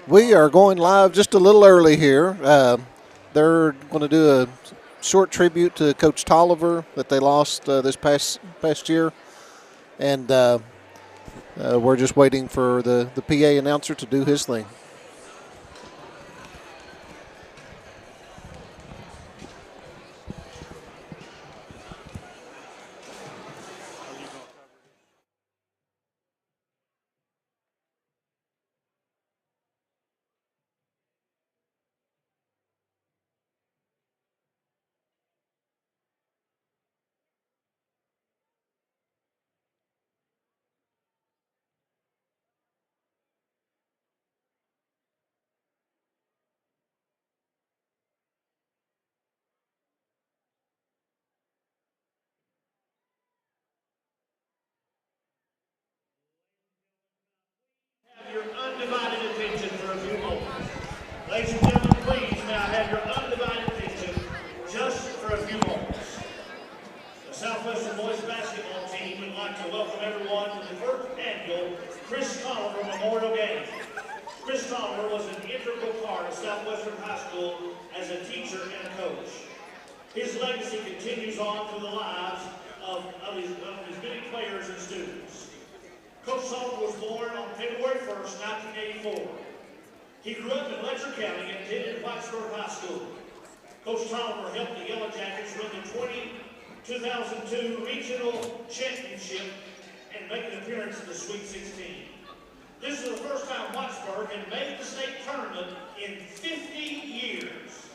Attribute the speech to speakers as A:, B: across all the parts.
A: We are going live just a little early here. They're going to do a short tribute to Coach Tolliver that they lost this past year, and we're just waiting for the PA announcer to do his thing.
B: Have your undivided attention for a few moments. Ladies and gentlemen, please now have your undivided attention just for a few moments. The Southwestern boys basketball team would like to welcome everyone to the first annual Chris Tolliver Memorial Game. Chris Tolliver was an integral part of Southwestern High School as a teacher and a coach. His legacy continues on through the lives of his many players and students. Coach Tolliver was born on February 1st, 1984. He grew up in Letcher County and attended Whitesburg High School. Coach Tolliver helped the Yellow Jackets win the 2002 Regional Championship and make an appearance in the Sweet 16. This is the first time Whitesburg had made the state tournament in 50 years.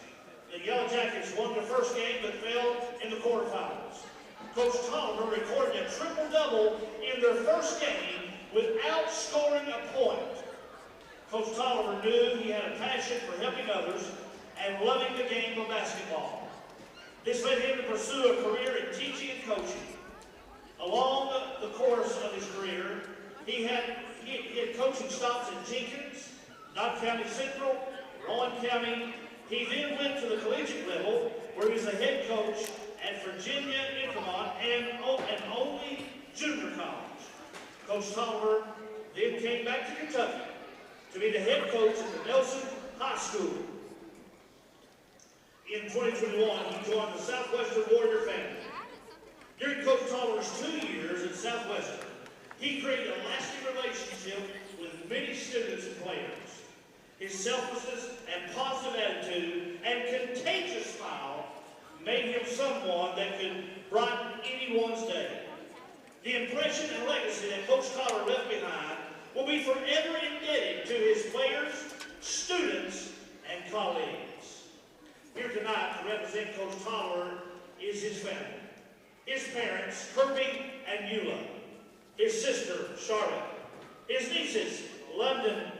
B: The Yellow Jackets won their first game but fell in the quarterfinals. Coach Tolliver recorded a triple-double in their first game without scoring a point. Coach Tolliver knew he had a passion for helping others and loving the game of basketball. This led him to pursue a career in teaching and coaching. Along the course of his career, he had coaching stops in Jenkins, Knott County Central, Rowan County. He then went to the collegiate level where he was the head coach at Virginia Incremont and only junior college. Coach Tolliver then came back to Kentucky to be the head coach at the Nelson High School. In 2021, he joined the Southwestern Warrior family. During Coach Tolliver's 2 years at Southwestern, he created a lasting relationship with many students and players. His selflessness and positive attitude and contagious smile made him someone that could brighten anyone's day. The impression and legacy that Coach Tolliver left behind will be forever indebted to his players, students, and colleagues. Here tonight to represent Coach Tolliver is his family. His parents, Kirby and Eula. His sister, Charlotte. His nieces, London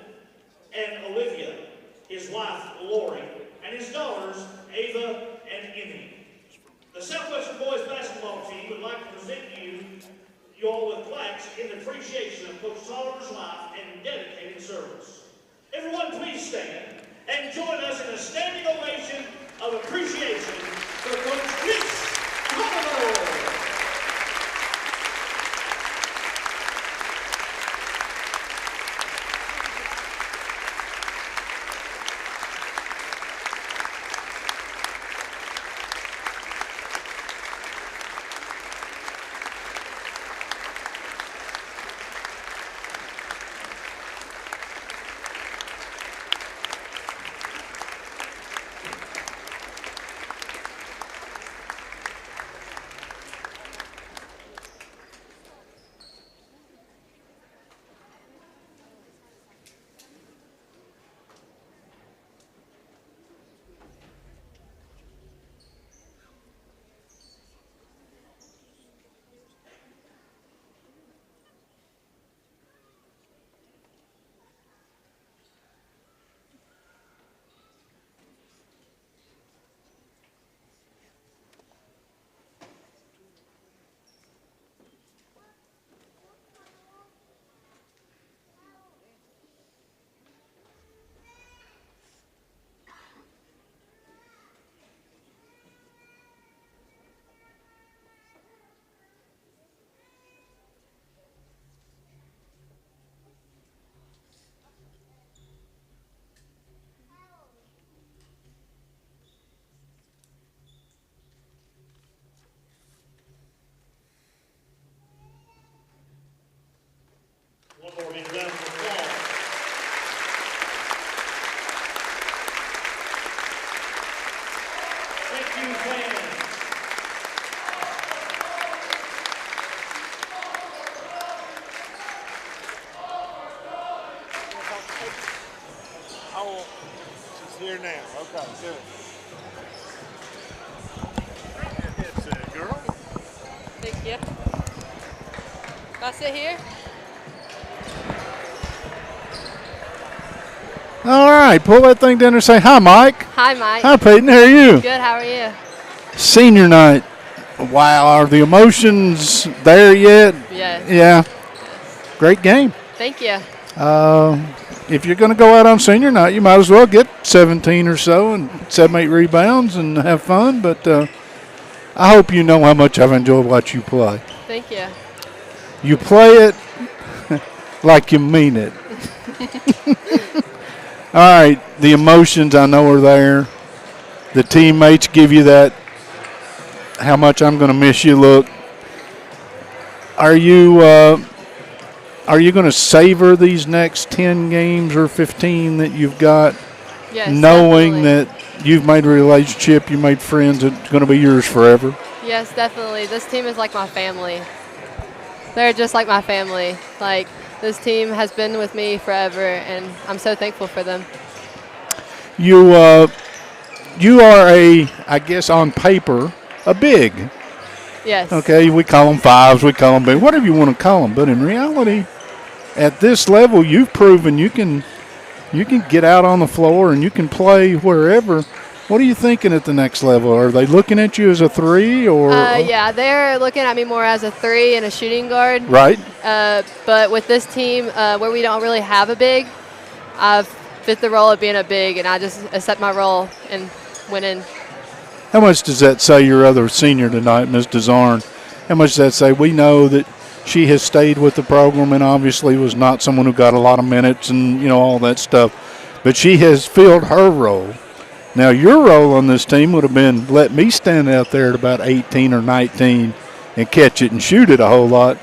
B: and Olivia. His wife, Lori. And his daughters, Ava and Emmy. The Southwestern boys basketball team would like to present you all with plaques in appreciation of Coach Tolliver's life and dedicated service. Everyone please stand and join us in a standing ovation of appreciation for Coach Chris Tolliver. you, fans.
C: Oh, she's here now. Okay, good. It's a girl.
D: Thank you. Can I sit here?
E: All right, pull that thing down and say, hi, Mike.
D: Hi, Mike.
E: Hi, Peyton. How are you?
D: Good, how are you?
E: Senior night. Wow, are the emotions there yet?
D: Yes.
E: Yeah. Great game.
D: Thank you.
E: If you're going to go out on senior night, you might as well get 17 or so and 7-8 rebounds and have fun. But I hope you know how much I've enjoyed watching you play.
D: Thank you.
E: You play it like you mean it. All right, the emotions I know are there. The teammates give you that how much I'm going to miss you look. Are you going to savor these next 10 games or 15 that you've got,
D: Yes,
E: knowing
D: definitely.
E: that you've made a relationship, you made friends, it's going to be yours forever?
D: Yes, definitely. This team is like my family. They're just like my family. Like, this team has been with me forever, and I'm so thankful for them.
E: You are I guess on paper, a big.
D: Yes.
E: Okay, we call them fives, we call them big, whatever you want to call them. But in reality, at this level, you've proven you can get out on the floor and you can play wherever. What are you thinking at the next level? Are they looking at you as a 3 or?
D: Yeah, they're looking at me more as a 3 and a shooting guard.
E: Right.
D: But with this team, where we don't really have a big, I've fit the role of being a big, and I just accept my role and went in.
E: How much does that say your other senior tonight, Ms. DeZarn? How much does that say? We know that she has stayed with the program and obviously was not someone who got a lot of minutes and, all that stuff. But she has filled her role. Now, your role on this team would have been let me stand out there at about 18 or 19 and catch it and shoot it a whole lot.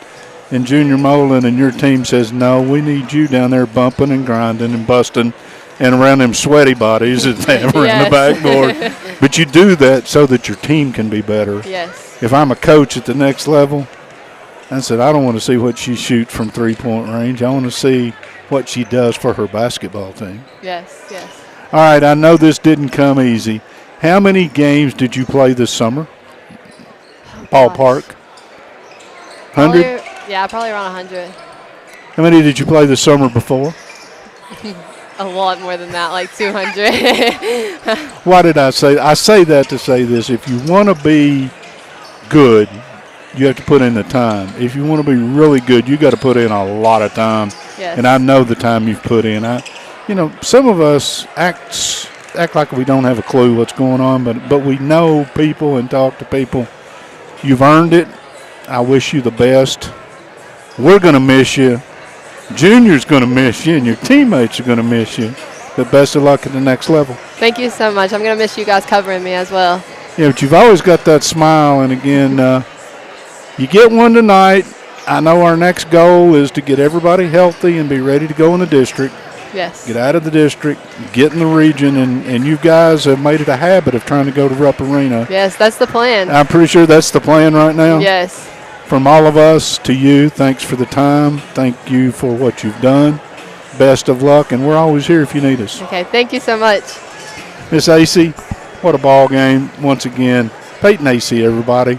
E: And Junior Molan and your team says, no, we need you down there bumping and grinding and busting and around them sweaty bodies that they have around the backboard. But you do that so that your team can be better.
D: Yes.
E: If I'm a coach at the next level, I said, I don't want to see what she shoots from three-point range. I want to see what she does for her basketball team.
D: Yes, yes.
E: All right, I know this didn't come easy. How many games did you play this summer? Ballpark? 100?
D: Yeah, probably around 100.
E: How many did you play the summer before?
D: A lot more than that, like 200.
E: Why did I say that? I say that to say this. If you want to be good, you have to put in the time. If you want to be really good, you got to put in a lot of time.
D: Yes.
E: And I know the time you've put in. Some of us act like we don't have a clue what's going on, but we know people and talk to people. You've earned it. I wish you the best. We're going to miss you. Junior's going to miss you, and your teammates are going to miss you. But best of luck at the next level.
D: Thank you so much. I'm going to miss you guys covering me as well.
E: Yeah, but you've always got that smile, and again, you get one tonight. I know our next goal is to get everybody healthy and be ready to go in the district.
D: Yes.
E: Get out of the district, get in the region, and you guys have made it a habit of trying to go to Rupp Arena.
D: Yes, that's the plan.
E: I'm pretty sure that's the plan right now.
D: Yes.
E: From all of us to you, thanks for the time. Thank you for what you've done. Best of luck, and we're always here if you need us.
D: Okay, thank you so much.
E: Miss Acey, what a ball game once again. Peyton Acey, everybody.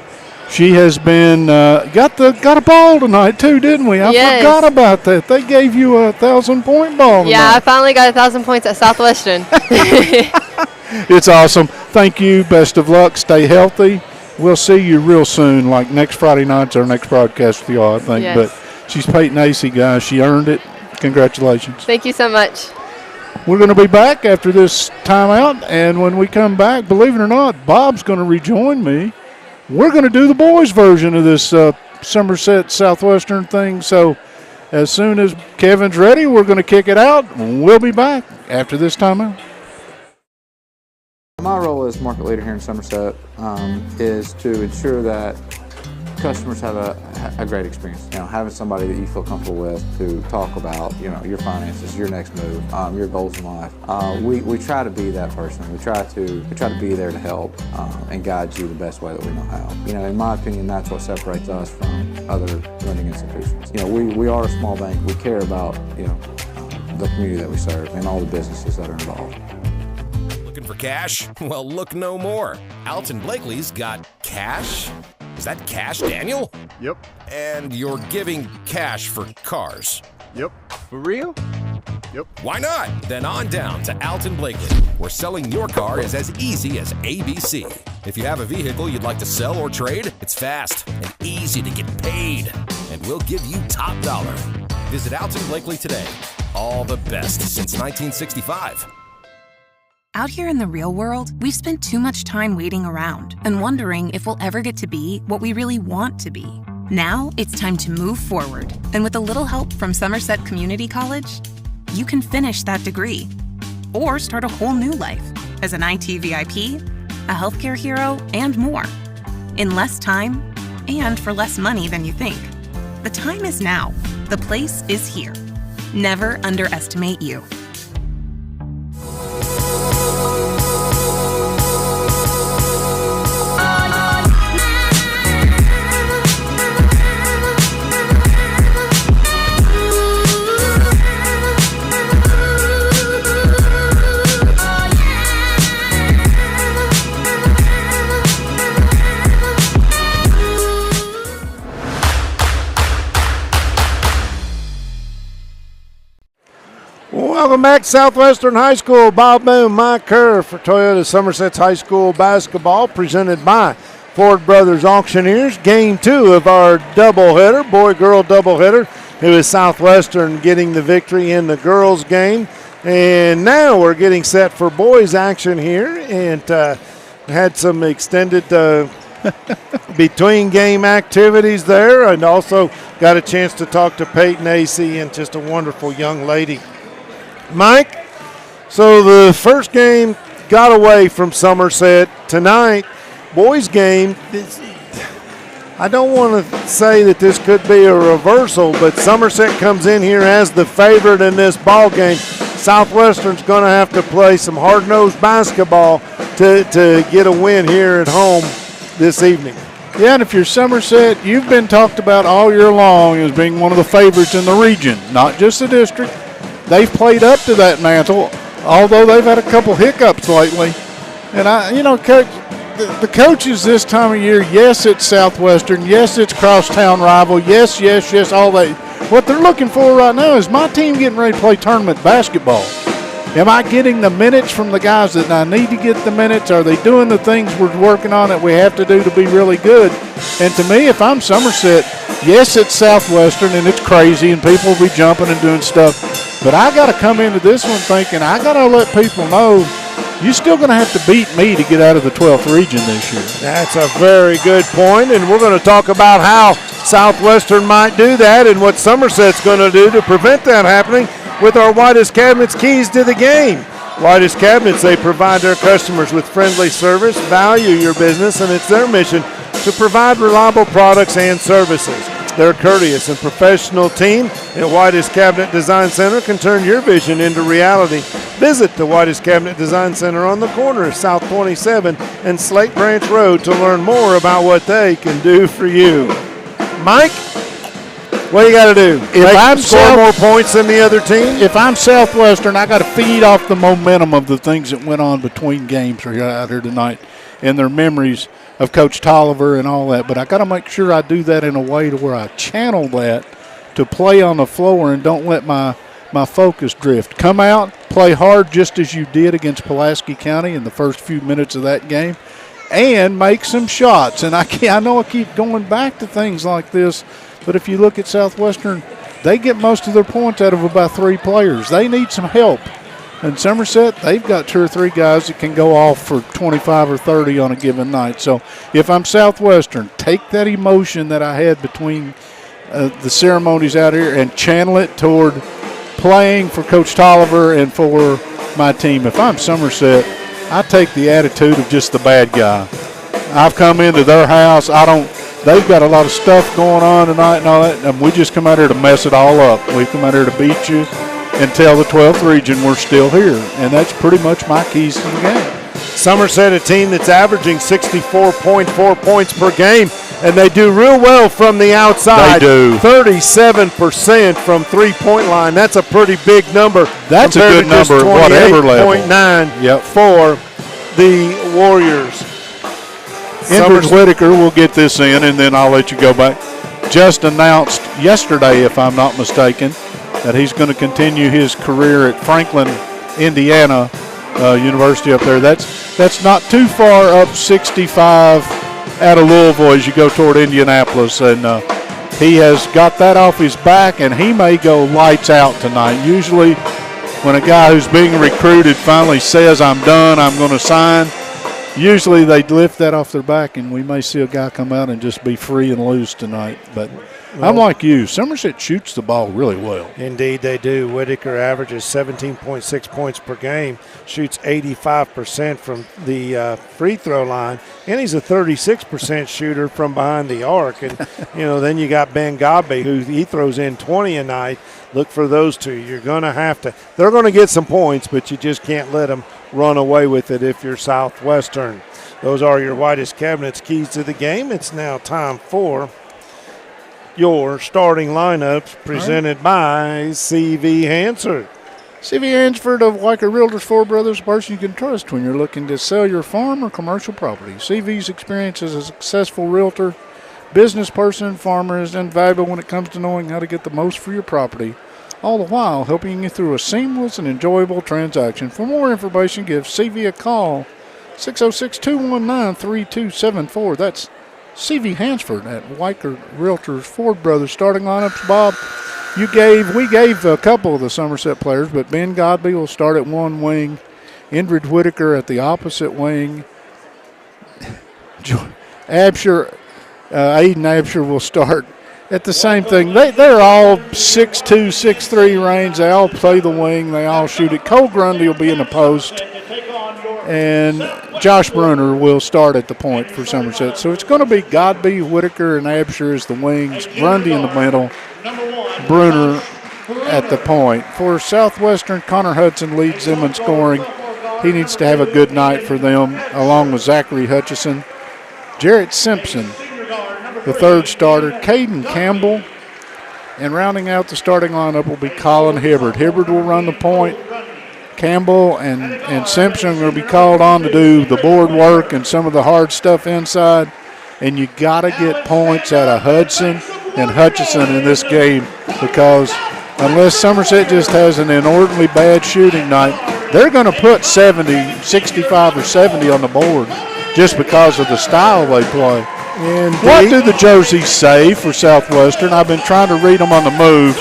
E: She has been got a ball tonight too, didn't we? I forgot about that. They gave you a 1,000-point ball tonight.
D: Yeah, I finally got 1,000 points at Southwestern.
E: It's awesome. Thank you. Best of luck. Stay healthy. We'll see you real soon, like next Friday night's our next broadcast with y'all, I think.
D: Yes.
E: But she's Peyton Acey, guys. She earned it. Congratulations.
D: Thank you so much.
E: We're going to be back after this timeout, and when we come back, believe it or not, Bob's going to rejoin me. We're going to do the boys' version of this Somerset Southwestern thing. So as soon as Kevin's ready, we're going to kick it out. We'll be back after this timeout.
F: My role as market leader here in Somerset is to ensure that customers have a great experience. You know, having somebody that you feel comfortable with to talk about, you know, your finances, your next move, your goals in life. We try to be that person. We try to be there to help and guide you the best way that we know how. You know, in my opinion, that's what separates us from other lending institutions. You know, we are a small bank. We care about, you know, the community that we serve and all the businesses that are involved.
G: Looking for cash? Well, look no more. Alton Blakely's got cash. Is that cash, Daniel?
C: Yep.
G: And you're giving cash for cars?
C: Yep.
F: For real?
C: Yep.
G: Why not? Then on down to Alton Blakely, where selling your car is as easy as ABC. If you have a vehicle you'd like to sell or trade, it's fast and easy to get paid. And we'll give you top dollar. Visit Alton Blakely today. All the best since 1965.
H: Out here in the real world, we've spent too much time waiting around and wondering if we'll ever get to be what we really want to be. Now it's time to move forward, and with a little help from Somerset Community College, you can finish that degree or start a whole new life as an IT VIP, a healthcare hero, and more. In less time and for less money than you think. The time is now. The place is here. Never underestimate you.
I: Welcome back to Southwestern High School. Bob Boone, Mike Kerr for Toyota Somerset's High School basketball, presented by Ford Brothers Auctioneers. Game 2 of our doubleheader, boy-girl doubleheader. It was Southwestern getting the victory in the girls' game. And now we're getting set for boys' action here, and had some extended between game activities there, and also got a chance to talk to Peyton AC, and just a wonderful young lady. Mike, so the first game got away from Somerset. Tonight, boys' game, I don't want to say that this could be a reversal, but Somerset comes in here as the favorite in this ball game. Southwestern's going to have to play some hard-nosed basketball to get a win here at home this evening.
E: Yeah, and if you're Somerset, you've been talked about all year long as being one of the favorites in the region, not just the district. They've played up to that mantle, although they've had a couple hiccups lately. And Coach, the coaches this time of year, yes, it's Southwestern, yes, it's crosstown rival, yes, all that. What they're looking for right now is my team getting ready to play tournament basketball. Am I getting the minutes from the guys that I need to get the minutes? Are they doing the things we're working on that we have to do to be really good? And to me, if I'm Somerset, yes, it's Southwestern and it's crazy and people will be jumping and doing stuff. But I got to come into this one thinking I got to let people know you're still going to have to beat me to get out of the 12th region this year.
I: That's a very good point, and we're going to talk about how Southwestern might do that and what Somerset's going to do to prevent that happening with our Whitest Cabinets keys to the game. Whitest Cabinets, they provide their customers with friendly service, value your business, and it's their mission to provide reliable products and services. Their courteous and professional team at Whitest Cabinet Design Center can turn your vision into reality. Visit the Whitest Cabinet Design Center on the corner of South 27 and Slate Branch Road to learn more about what they can do for you. Mike, what do you got to do?
E: If I'm
I: score more points than the other team?
E: If I'm Southwestern, I got to feed off the momentum of the things that went on between games out here tonight and their memories of Coach Tolliver and all that. But I got to make sure I do that in a way to where I channel that to play on the floor and don't let my focus drift. Come out, play hard just as you did against Pulaski County in the first few minutes of that game, and make some shots. And I know I keep going back to things like this, but if you look at Southwestern, they get most of their points out of about 3 players. They need some help. And Somerset, they've got 2 or 3 guys that can go off for 25 or 30 on a given night. So if I'm Southwestern, take that emotion that I had between the ceremonies out here and channel it toward playing for Coach Tolliver and for my team. If I'm Somerset, I take the attitude of just the bad guy. I've come into their house. I don't they've got a lot of stuff going on tonight and all that, and we just come out here to mess it all up. We come out here to beat you and tell the 12th region we're still here, and that's pretty much my keys to the game.
I: Somerset, a team that's averaging 64.4 points per game, and they do real well from the outside.
E: They do.
I: 37% from three-point line. That's a pretty big number.
E: That's a good number at whatever level.
I: 28.9 for the Warriors.
E: Ingrid Whitaker will get this in, and then I'll let you go back. Just announced yesterday, if I'm not mistaken, that he's going to continue his career at Franklin, Indiana University up there. That's not too far up 65 out of Louisville as you go toward Indianapolis, and he has got that off his back, and he may go lights out tonight. Usually when a guy who's being recruited finally says, I'm done, I'm going to sign, usually they lift that off their back, and we may see a guy come out and just be free and loose tonight. But I'm like you. Somerset shoots the ball really well.
I: Indeed, they do. Whitaker averages 17.6 points per game, shoots 85% from the free throw line, and he's a 36% shooter from behind the arc. And, then you got Ben Godby, who he throws in 20 a night. Look for those two. You're going to have to – they're going to get some points, but you just can't let them run away with it if you're Southwestern. Those are your Whitest Cabinets keys to the game. It's now time for your starting lineups presented by C.V. Hansford.
E: C.V. Hansford of Weicker Realtors, Four Brothers, person you can trust when you're looking to sell your farm or commercial property. C.V.'s experience as a successful realtor, business person, and farmer is invaluable when it comes to knowing how to get the most for your property, all the while helping you through a seamless and enjoyable transaction. For more information, give C.V. a call, 606-219-3274. That's C.V. Hansford at Weicker Realtors, Ford Brothers. Starting lineups, Bob, we gave a couple of the Somerset players, but Ben Godby will start at one wing, Ingrid Whitaker at the opposite wing, Aiden Absher will start at the same thing. They're all 6'2", 6'3" range. They all play the wing. They all shoot it. Cole Grundy will be in the post, and Josh Bruner will start at the point for Somerset. So it's going to be Godby, Whitaker, and Absher as the wings, Grundy in the middle, Bruner at the point. For Southwestern, Connor Hudson leads them in scoring. He needs to have a good night for them, along with Zachary Hutchison. Jarrett Simpson, the third starter, Caden Campbell, and rounding out the starting lineup will be Colin Hibbard. Hibbard will run the point. Campbell and Simpson will be called on to do the board work and some of the hard stuff inside. And you got to get points out of Hudson and Hutchison in this game, because unless Somerset just has an inordinately bad shooting night, they're going to put 65 or 70 on the board just because of the style they play. What do the jerseys say for Southwestern? I've been trying to read them on the move.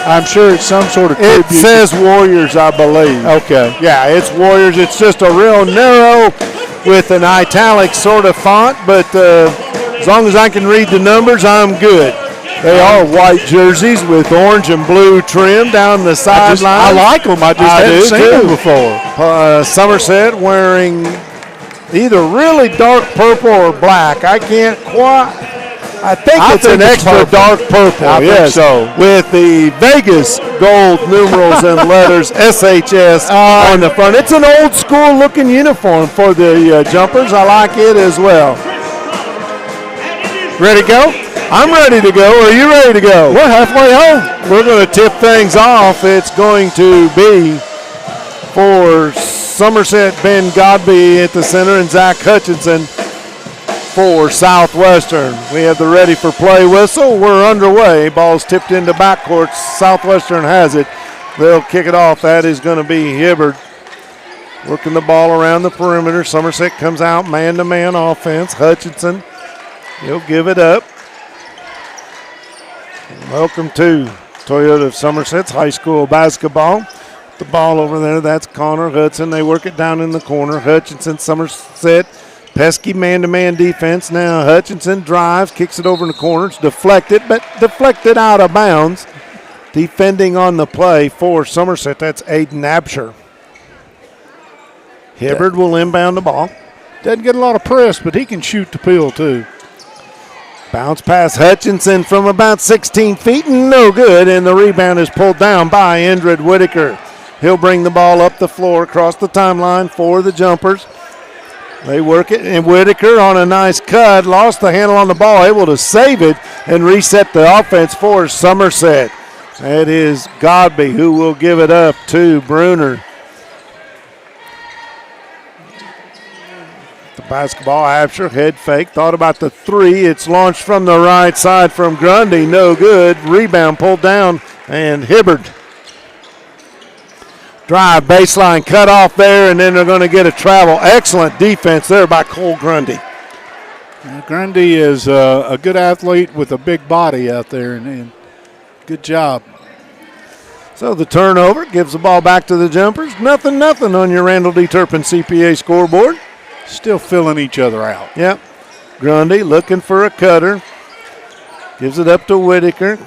E: I'm sure it's some sort of tribute.
I: It says Warriors, I believe.
E: Okay.
I: Yeah, it's Warriors. It's just a real narrow with an italic sort of font, but as long as I can read the numbers, I'm good. They are white jerseys with orange and blue trim down the sideline.
E: I like them. I hadn't seen them before.
I: Somerset wearing either really dark purple or black. I can't quite. I think it's an extra dark purple.
E: I think so.
I: With the Vegas gold numerals and letters SHS on the front. It's an old school looking uniform for the jumpers. I like it as well. Ready to go? I'm ready to go. Are you ready to go?
E: We're halfway home.
I: We're going to tip things off. It's going to be for Somerset, Ben Godby at the center, and Zach Hutchinson for Southwestern. We have the ready for play whistle. We're underway. Ball's tipped into backcourt. Southwestern has it. They'll kick it off. That is going to be Hibbard working the ball around the perimeter. Somerset comes out man-to-man offense. Hutchinson, he'll give it up. Welcome to Toyota of Somerset's high school basketball. The ball over there, that's Connor Hudson. They work it down in the corner. Hutchinson, Somerset, pesky man-to-man defense. Now Hutchinson drives, kicks it over in the corner. It's deflected, but deflected out of bounds. Defending on the play for Somerset, that's Aiden Absher. Hibbard will inbound the ball.
E: Doesn't get a lot of press, but he can shoot the pill too.
I: Bounce pass Hutchinson from about 16 feet, no good, and the rebound is pulled down by Indrid Whitaker. He'll bring the ball up the floor across the timeline for the Jumpers. They work it, and Whitaker on a nice cut, lost the handle on the ball, able to save it and reset the offense for Somerset. That is Godby who will give it up to Bruner. The basketball, Absher, head fake, thought about the three. It's launched from the right side from Grundy, no good. Rebound pulled down, and Hibbard. Drive, baseline, cut off there, and then they're going to get a travel. Excellent defense there by Cole Grundy.
E: Grundy is a good athlete with a big body out there, and good job.
I: So the turnover gives the ball back to the Jumpers. Nothing on your Randall D. Turpin CPA scoreboard.
E: Still filling each other out.
I: Yep. Grundy looking for a cutter. Gives it up to Whitaker.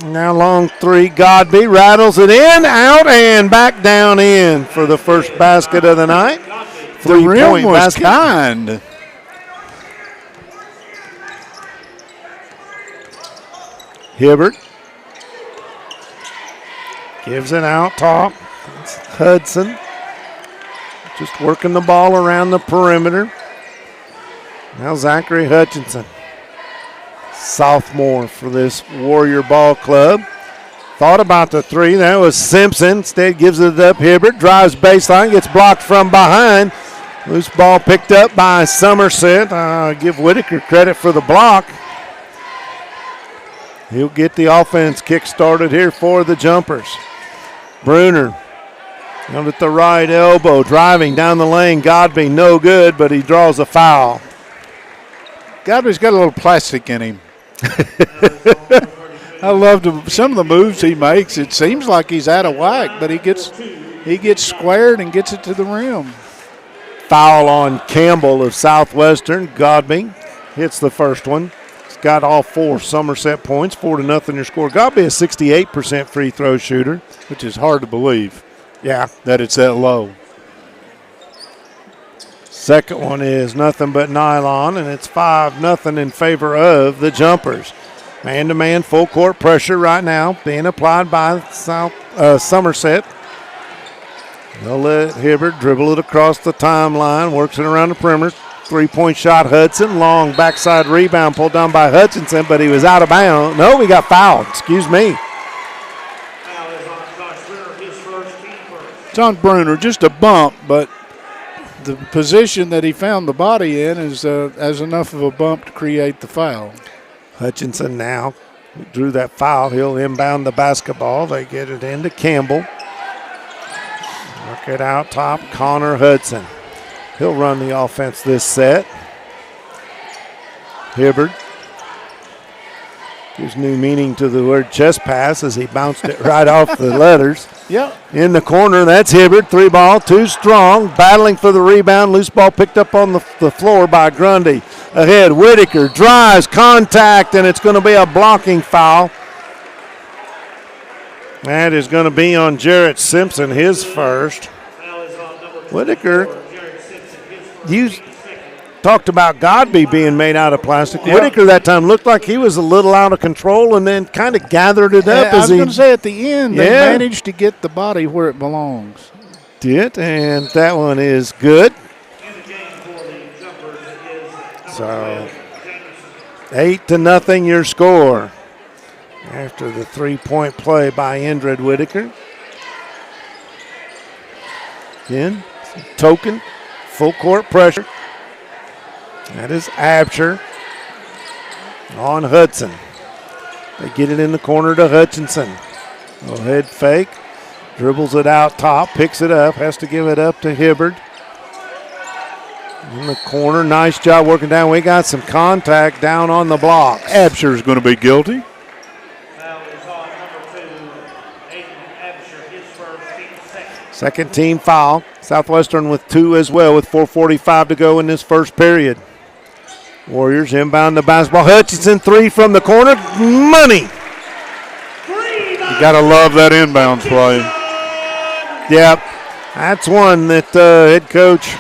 I: Now long three. Godby rattles it in, out, and back down in for the first basket of the night.
E: The rim was
I: basket.
E: kind.
I: Hibbert gives it out top. It's Hudson just working the ball around the perimeter. Now Zachary Hutchinson, sophomore for this Warrior Ball Club. Thought about the three. That was Simpson. Instead gives it up. Hibbert drives baseline, gets blocked from behind. Loose ball picked up by Somerset. Give Whitaker credit for the block. He'll get the offense kick started here for the Jumpers. Bruner out at the right elbow, driving down the lane. Godby no good, but he draws a foul.
E: Godby's got a little plastic in him. I love some of the moves he makes. It seems like he's out of whack, but he gets squared and gets it to the rim.
I: Foul on Campbell of Southwestern. Godby hits the first one. He's got all four Somerset points, 4-0 your score. Godby a 68% free throw shooter.
E: Which is hard to believe.
I: Yeah.
E: That it's that low.
I: Second one is nothing but nylon, and it's 5-0 in favor of the Jumpers. Man-to-man full court pressure right now being applied by Somerset. They'll let Hibbert dribble it across the timeline, works it around the perimeter. Three-point shot, Hudson. Long backside rebound pulled down by Hutchinson, but he was out of bounds. No, he got fouled. Excuse me.
E: It's on Bruner, just a bump, but the position that he found the body in is as enough of a bump to create the foul.
I: Hutchinson now drew that foul. He'll inbound the basketball. They get it into Campbell. Work it out top, Connor Hudson. He'll run the offense this set. Hibbert gives new meaning to the word chest pass as he bounced it right off the letters.
E: Yep.
I: In the corner, that's Hibbert. Three ball, too strong. Battling for the rebound. Loose ball picked up on the floor by Grundy. Ahead, Whitaker drives, contact, and it's going to be a blocking foul. That is going to be on Jarrett Simpson, his first. Whitaker, you talked about Godby being made out of plastic.
E: Yeah.
I: Whitaker that time looked like he was a little out of control and then kind of gathered it up.
E: I was going to say at the end, they
I: Yeah.
E: managed to get the body where it belongs.
I: Did, and that one is good. So 8-0 your score after the three-point play by Indrid Whitaker. Again, token, full court pressure. That is Absher on Hudson. They get it in the corner to Hutchinson. Little head fake, dribbles it out top, picks it up, has to give it up to Hibbert. In the corner, nice job working down. We got some contact down on the blocks.
E: Absher's going to be guilty.
I: Second team foul. Southwestern with two as well with 4:45 to go in this first period. Warriors inbound the basketball. Hutchinson, three from the corner. Money.
E: You got to love that inbounds play.
I: Yep. That's one that head coach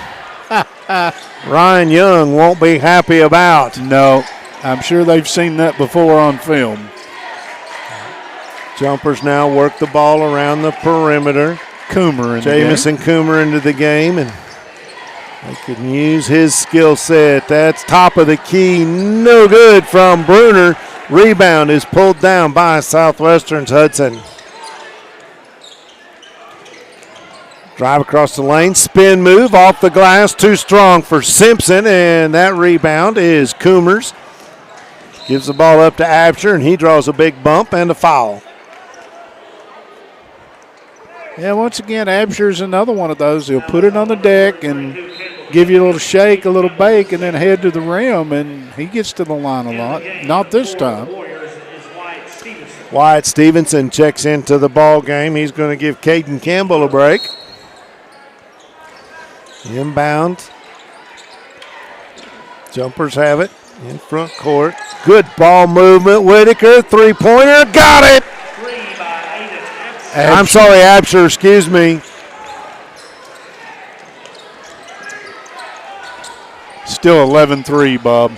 I: Ryan Young won't be happy about.
E: No. I'm sure they've seen that before on film.
I: Jumpers now work the ball around the perimeter.
E: Coomer in
I: Jamison Coomer into the game, and they can use his skill set. That's top of the key. No good from Bruner. Rebound is pulled down by Southwestern's Hudson. Drive across the lane, spin move off the glass, too strong for Simpson, and that rebound is Coomer's. Gives the ball up to Absher, and he draws a big bump and a foul.
E: Yeah, once again, Absher's another one of those. He'll put it on the deck and give you a little shake, a little bake, and then head to the rim, and he gets to the line a lot. Not this time.
I: Wyatt Stevenson checks into the ball game. He's going to give Caden Campbell a break. Inbound. Jumpers have it in front court. Good ball movement. Whitaker, three-pointer. Got it! I'm sorry, Absher, excuse me.
E: Still 11-3, Bob.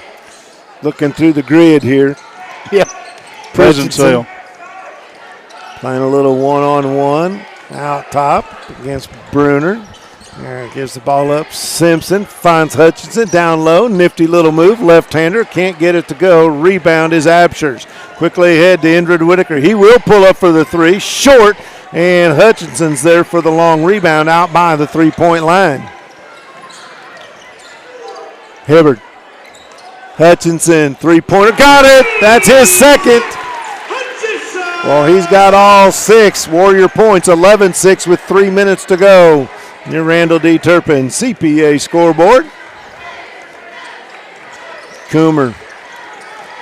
I: Looking through the grid here.
E: Yep. Prison sale.
I: Playing a little one-on-one out top against Bruner. There, gives the ball up. Simpson finds Hutchinson down low. Nifty little move. Left-hander. Can't get it to go. Rebound is Absher's. Quickly ahead to Indrid Whitaker. He will pull up for the three. Short. And Hutchinson's there for the long rebound out by the three-point line. Hibbard. Hutchinson, three-pointer. Got it. That's his second. Well, he's got all six Warrior points. 11-6 with 3 minutes to go. Your Randall D. Turpin CPA scoreboard. Coomer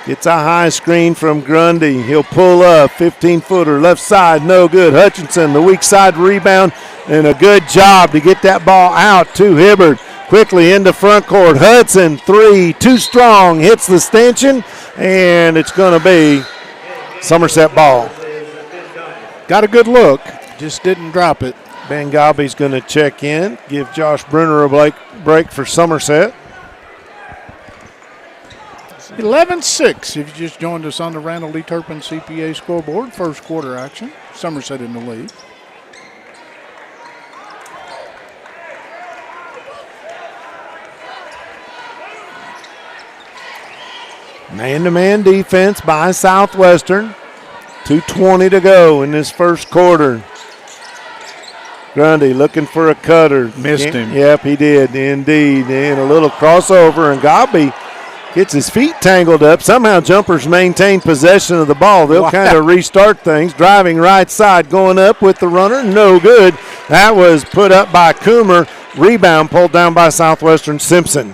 I: gets a high screen from Grundy. He'll pull up, 15-footer, left side, no good. Hutchinson, the weak side rebound, and a good job to get that ball out to Hibbard. Quickly into front court. Hudson, three, too strong, hits the stanchion, and it's going to be Somerset ball.
E: Got a good look, just didn't drop it.
I: Ben Galby's going to check in, give Josh Bruner a break for Somerset.
E: 11-6 if you just joined us on the Randall D. Turpin CPA scoreboard. First quarter action. Somerset in the lead.
I: Man-to-man defense by Southwestern. 2:20 to go in this first quarter. Grundy looking for a cutter.
E: Missed him.
I: Yep, he did, indeed. And a little crossover, and Galby gets his feet tangled up. Somehow Jumpers maintain possession of the ball. They'll kind of restart things. Driving right side, going up with the runner. No good. That was put up by Coomer. Rebound pulled down by Southwestern Simpson.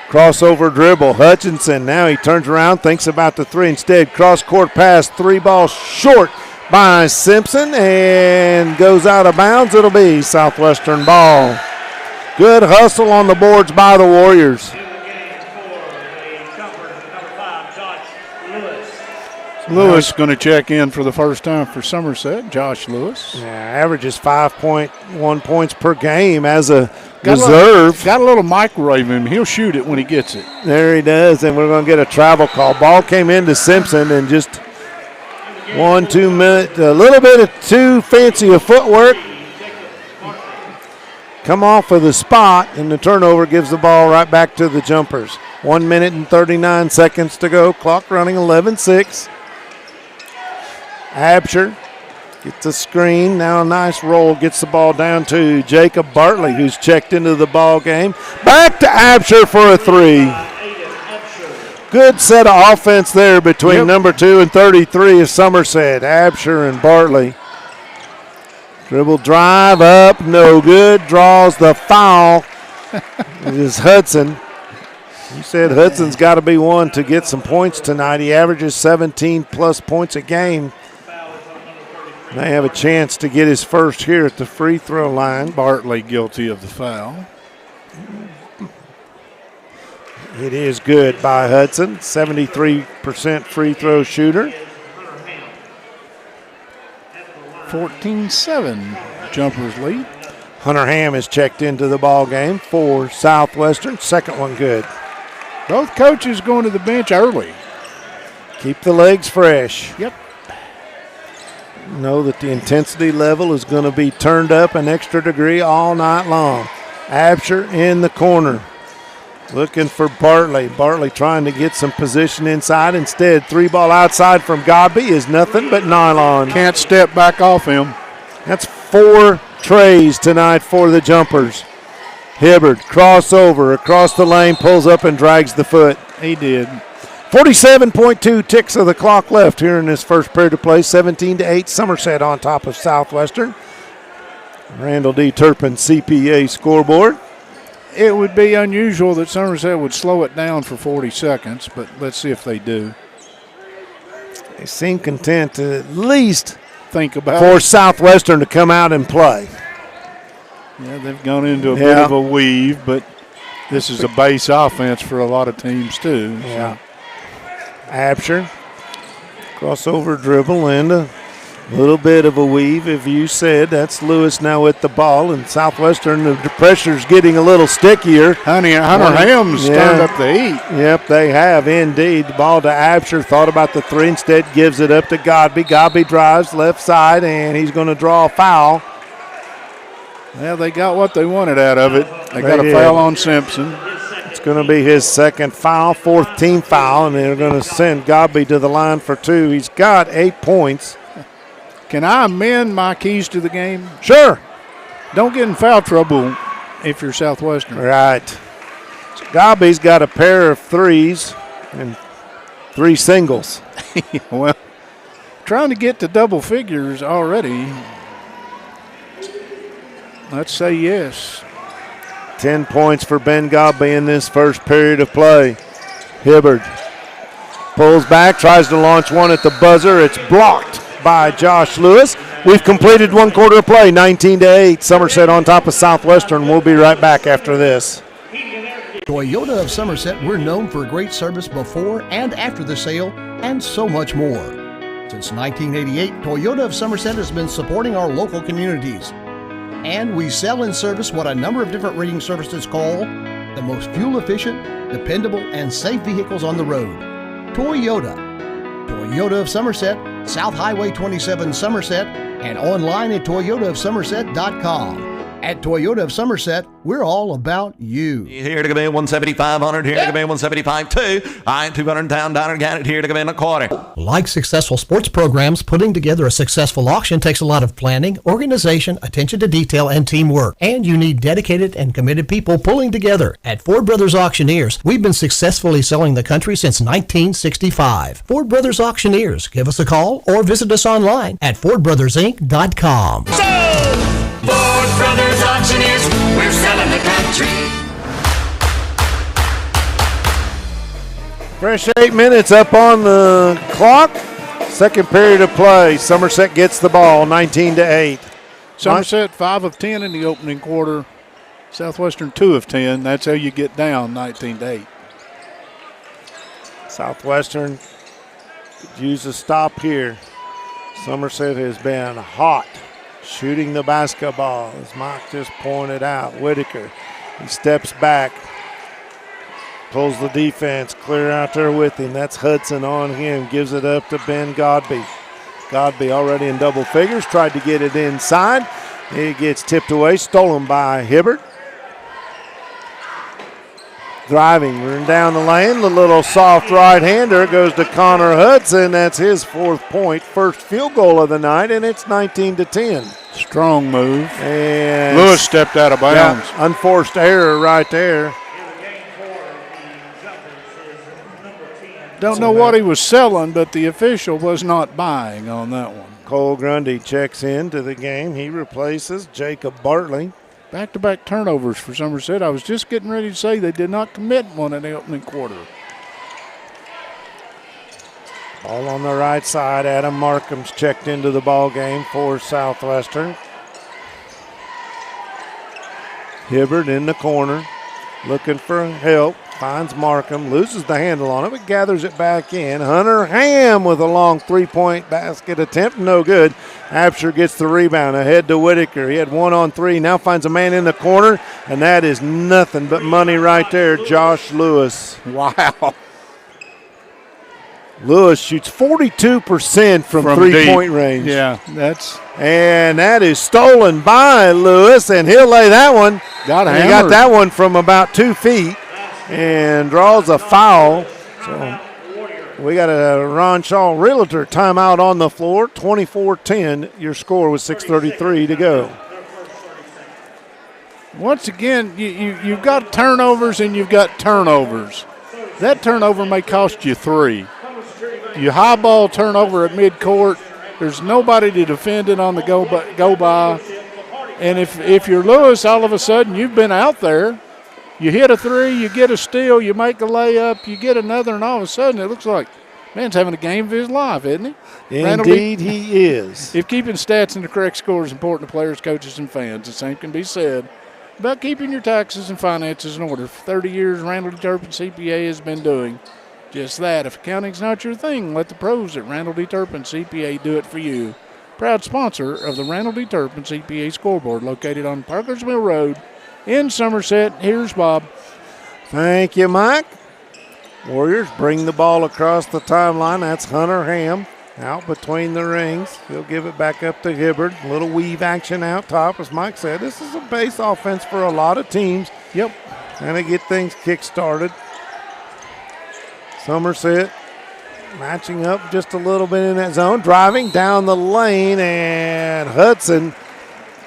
I: Crossover dribble. Hutchinson. Now he turns around, thinks about the three. Instead, cross-court pass. Three ball short by Simpson and goes out of bounds. It'll be Southwestern ball. Good hustle on the boards by the Warriors.
E: Lewis going to check in for the first time for Somerset. Josh Lewis.
I: Yeah, averages 5.1 points per game as a reserve.
E: Got a little microwave him. He'll shoot it when he gets it.
I: There he does, and we're going to get a travel call. Ball came into Simpson, and just 1-2 minute, a little bit of too fancy a footwork. Come off of the spot, and the turnover gives the ball right back to the Jumpers. 1 minute and 39 seconds to go. Clock running 11-6. Absher gets a screen. Now a nice roll. Gets the ball down to Jacob Bartley, who's checked into the ball game. Back to Absher for a three. Good set of offense there between number 2 and 33 of Somerset. Absher and Bartley. Dribble drive up, no good. Draws the foul. It is Hudson. You said Hudson's got to be one to get some points tonight. He averages 17-plus points a game. May have a chance to get his first here at the free throw line.
E: Bartley guilty of the foul.
I: It is good by Hudson. 73% free throw shooter.
E: 14-7, Jumpers lead.
I: Hunter Ham is checked into the ball game for Southwestern. Second one good.
E: Both coaches going to the bench early.
I: Keep the legs fresh.
E: Yep.
I: Know that the intensity level is going to be turned up an extra degree all night long. Absher in the corner. Looking for Bartley. Bartley trying to get some position inside. Instead, 3-ball outside from Godby is nothing but nylon.
E: Can't step back off him.
I: That's 4 trays tonight for the Jumpers. Hibbard, crossover across the lane, pulls up and drags the foot.
E: He did.
I: 47.2 ticks of the clock left here in this first period of play. 17-8, Somerset on top of Southwestern. Randall D. Turpin, CPA scoreboard.
E: It would be unusual that Somerset would slow it down for 40 seconds, but let's see if they do.
I: They seem content to at least
E: think about
I: for Southwestern to come out and play.
E: Yeah, they've gone into a bit of a weave, but this is a base offense for a lot of teams too.
I: Yeah. Absher, crossover dribble and a little bit of a weave, if you said. That's Lewis now with the ball, and Southwestern, the pressure's getting a little stickier.
E: Hunter Ham's turned up the heat.
I: Yep, they have indeed. The ball to Absher, thought about the 3, instead gives it up to Godby. Godby drives left side, and he's going to draw a foul.
E: Well, they got what they wanted out of it. They got a foul on Simpson.
I: It's going to be his second foul, 4th team foul, and they're going to send Godby to the line for 2. He's got 8 points.
E: Can I amend my keys to the game?
I: Sure.
E: Don't get in foul trouble if you're Southwestern.
I: Right. So Godby's got a pair of 3s and 3 singles.
E: Well, trying to get to double figures already. Let's say yes.
I: 10 points for Ben Godby in this first period of play. Hibbard pulls back, tries to launch one at the buzzer. It's blocked by Josh Lewis. We've completed one quarter of play, 19-8. Somerset on top of Southwestern. We'll be right back after this.
J: Toyota of Somerset, we're known for great service before and after the sale and so much more. Since 1988, Toyota of Somerset has been supporting our local communities. And we sell and service what a number of different rating services call the most fuel-efficient, dependable, and safe vehicles on the road. Toyota. Toyota of Somerset, South Highway 27 Somerset, and online at toyotaofsomerset.com. At Toyota of Somerset, we're all about you.
K: Here to come in 17500, here to come in 175 too. I ain't 200 down, got it here to come in a quarter.
J: Like successful sports programs, putting together a successful auction takes a lot of planning, organization, attention to detail, and teamwork. And you need dedicated and committed people pulling together. At Ford Brothers Auctioneers, we've been successfully selling the country since 1965. Ford Brothers Auctioneers. Give us a call or visit us online at FordBrothersInc.com.
L: Ford Brothers Auctioneers, we're selling the country.
I: Fresh 8 minutes up on the clock. Second period of play. Somerset gets the ball, 19-8.
E: Somerset 5 of 10 in the opening quarter. Southwestern 2 of 10. That's how you get down 19-8.
I: Southwestern could use a stop here. Somerset has been hot shooting the basketball, as Mike just pointed out. Whitaker, he steps back, pulls the defense clear out there with him. That's Hudson on him, gives it up to Ben Godby. Godby already in double figures, tried to get it inside. It gets tipped away, stolen by Hibbard. Driving, running down the lane, the little soft right-hander goes to Connor Hudson. That's his 4th point, first field goal of the night, and it's 19-10.
E: Strong move.
I: And
E: Lewis stepped out of bounds.
I: Yeah, unforced error right there.
E: Don't know what he was selling, but the official was not buying on that one.
I: Cole Grundy checks into the game. He replaces Jacob Bartley.
E: Back-to-back turnovers for Somerset. I was just getting ready to say they did not commit one in the opening quarter.
I: Ball on the right side. Adam Markham's checked into the ball game for Southwestern. Hibbard in the corner, looking for help. Finds Markham, loses the handle on it, but gathers it back in. Hunter Ham with a long 3-point basket attempt, no good. Absher gets the rebound ahead to Whitaker. He had 1-on-3, now finds a man in the corner, and that is nothing but money right there, Josh Lewis.
E: Wow.
I: Lewis shoots 42% from three-point range.
E: Yeah,
I: and that is stolen by Lewis, and he'll lay that one. He got that one from about 2 feet and draws a foul. So we got a Ron Shaw Realtor timeout on the floor. 24-10, your score with 6:33 to go.
E: Once again, you've got turnovers and you've got turnovers. That turnover may cost you 3. You high ball turnover at midcourt. There's nobody to defend it on the go by. And if you're Lewis, all of a sudden you've been out there. You hit a 3, you get a steal, you make a layup, you get another, and all of a sudden it looks like man's having a game of his life, isn't he?
I: Indeed, he is.
E: If keeping stats and the correct score is important to players, coaches, and fans, the same can be said about keeping your taxes and finances in order. For 30 years, Randall D. Turpin CPA has been doing just that. If accounting's not your thing, let the pros at Randall D. Turpin CPA do it for you. Proud sponsor of the Randall D. Turpin CPA scoreboard, located on Parkers Mill Road in Somerset. Here's Bob.
I: Thank you, Mike. Warriors bring the ball across the timeline. That's Hunter Ham out between the rings. He'll give it back up to Hibbard. A little weave action out top, as Mike said. This is a base offense for a lot of teams.
E: Yep.
I: Trying to get things kick-started. Somerset matching up just a little bit in that zone. Driving down the lane, and Hudson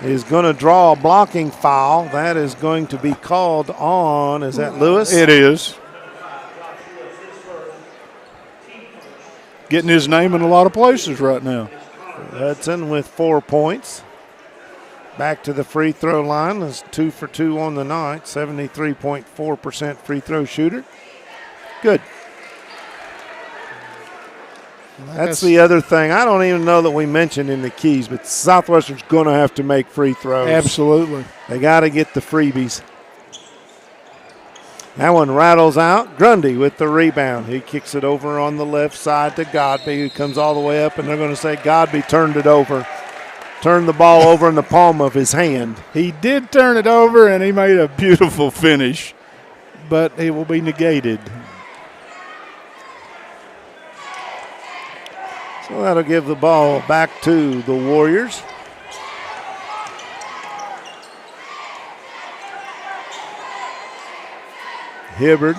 I: is going to draw a blocking foul. That is going to be called on. Is that Lewis?
E: It is. Getting his name in a lot of places right now.
I: Hudson with 4 points. Back to the free throw line. Is 2 for 2 on the night. 73.4% free throw shooter. Good. That's the other thing. I don't even know that we mentioned in the keys, but Southwestern's going to have to make free throws.
E: Absolutely.
I: They got to get the freebies. That one rattles out. Grundy with the rebound. He kicks it over on the left side to Godby, who comes all the way up, and they're going to say Godby turned it over. Turned the ball over in the palm of his hand.
E: He did turn it over, and he made a beautiful finish, but it will be negated.
I: So that'll give the ball back to the Warriors. Hibbard,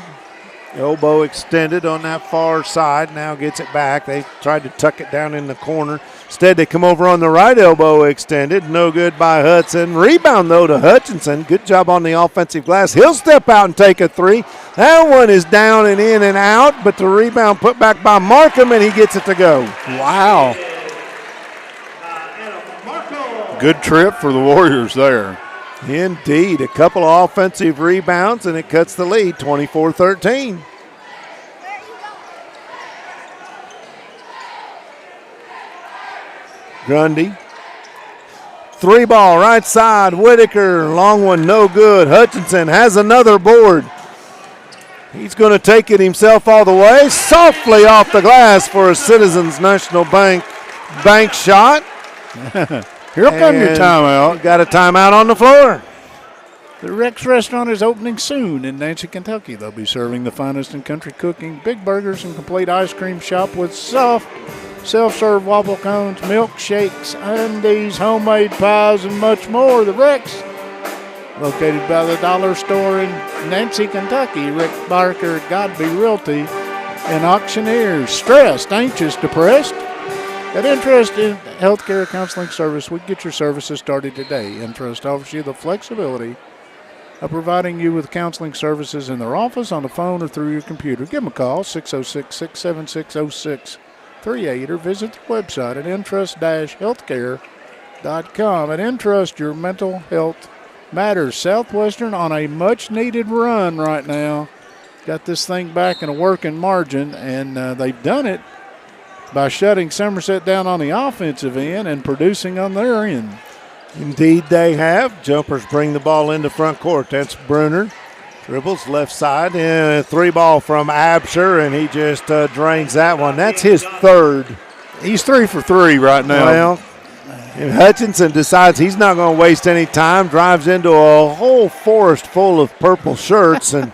I: elbow extended on that far side, now gets it back. They tried to tuck it down in the corner. Instead, they come over on the right elbow extended. No good by Hudson. Rebound, though, to Hutchinson. Good job on the offensive glass. He'll step out and take a 3. That one is down and in and out, but the rebound put back by Markham, and he gets it to go.
E: Wow. Good trip for the Warriors there.
I: Indeed. A couple of offensive rebounds, and it cuts the lead, 24-13. Grundy. 3 ball, right side. Whitaker, long one, no good. Hutchinson has another board. He's going to take it himself all the way. Softly off the glass for a Citizens National Bank shot.
E: Here come your timeout.
I: Got a timeout on the floor.
E: The Rex Restaurant is opening soon in Nancy, Kentucky. They'll be serving the finest in country cooking, big burgers, and complete ice cream shop with soft self-serve waffle cones, milkshakes, undies, homemade pies, and much more. The Rex, located by the Dollar Store in Nancy, Kentucky. Rick Barker, Godby Realty, and auctioneers. Stressed, anxious, depressed? At Interest in Healthcare Counseling Service, we get your services started today. Interest offers you the flexibility of providing you with counseling services in their office, on the phone, or through your computer. Give them a call, 606-676-0638, or visit the website at interest-healthcare.com. At Interest, your mental health matters. Southwestern on a much-needed run right now. Got this thing back in a working margin, and they've done it by shutting Somerset down on the offensive end and producing on their end.
I: Indeed they have. Jumpers bring the ball into front court. That's Brunner. Dribbles left side. 3 ball from Absher, and he just drains that one. That's his third.
E: He's 3 for 3 right now.
I: Well, And Hutchinson decides he's not going to waste any time, drives into a whole forest full of purple shirts and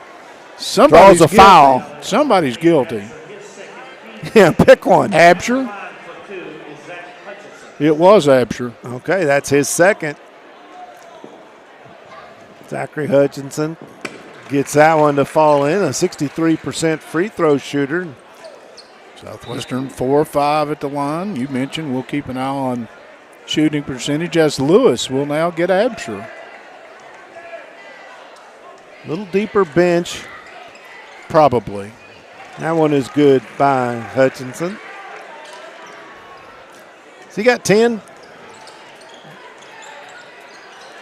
I: draws a foul.
E: Somebody's guilty.
I: Yeah, pick one.
E: Absher? It was Absher.
I: Okay, that's his second. Zachary Hutchinson gets that one to fall in, a 63% free throw shooter.
E: Southwestern 4 or 5 at the line. You mentioned we'll keep an eye on shooting percentage as Lewis will now get Absher.
I: A little deeper bench.
E: Probably.
I: That one is good by Hutchinson. Has he got 10?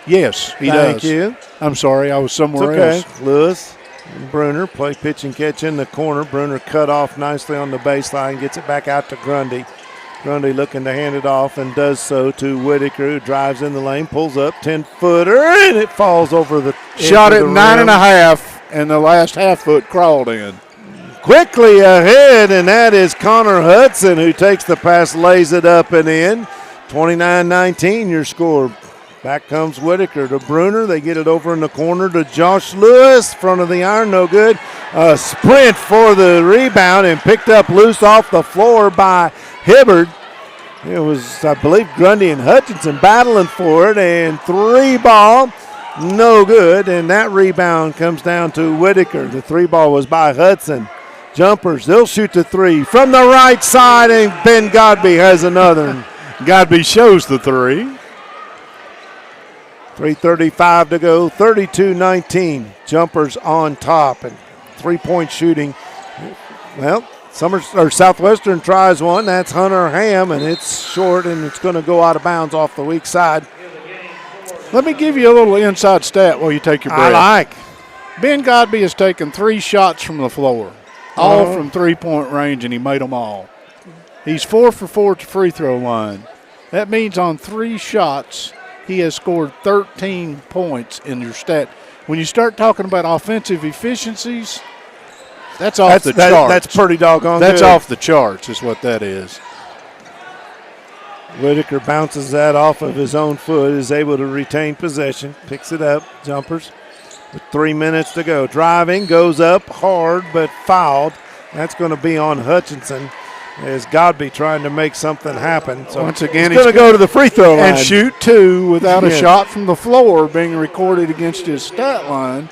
E: Yes, he does.
I: Thank you.
E: I'm sorry, I was somewhere
I: It's okay.
E: else.
I: Lewis and Bruner play pitch and catch in the corner. Bruner cut off nicely on the baseline, gets it back out to Grundy. Grundy looking to hand it off and does so to Whitaker, who drives in the lane, pulls up, 10-footer, and it falls over the
E: Shot
I: edge
E: at
I: of the
E: 9.5, and the last half foot crawled in.
I: Quickly ahead, and that is Connor Hudson, who takes the pass, lays it up and in. 29-19 your score. Back comes Whitaker to Bruner. They get it over in the corner to Josh Lewis. Front of the iron, no good. A sprint for the rebound and picked up loose off the floor by Hibbard. It was, I believe, Grundy and Hutchinson battling for it, and 3-ball, no good. And that rebound comes down to Whitaker. The 3-ball was by Hudson. Jumpers, they'll shoot the 3 from the right side, and Ben Godby has another.
E: Godby shows the 3.
I: 3:35 to go, 32-19. Jumpers on top, and three-point shooting. Well, Southwestern tries one. That's Hunter Ham, and it's short, and it's going to go out of bounds off the weak side.
E: Let me give you a little inside stat while you take your breath.
I: I like.
E: Ben Godby has taken 3 shots from the floor, all from three-point range, and he made them all. He's 4 for 4 at the free throw line. That means on 3 shots, he has scored 13 points in your stat. When you start talking about offensive efficiencies, that's off the charts.
I: That's pretty doggone
E: That's
I: good.
E: off the charts is what that is.
I: Whitaker bounces that off of his own foot, is able to retain possession, picks it up, jumpers. With 3 minutes to go. Driving, goes up hard, but fouled. That's going to be on Hutchinson. As Godby trying to make something happen. So
E: once again,
I: he's going to go to the free throw line.
E: And shoot 2 without a shot from the floor being recorded against his stat line.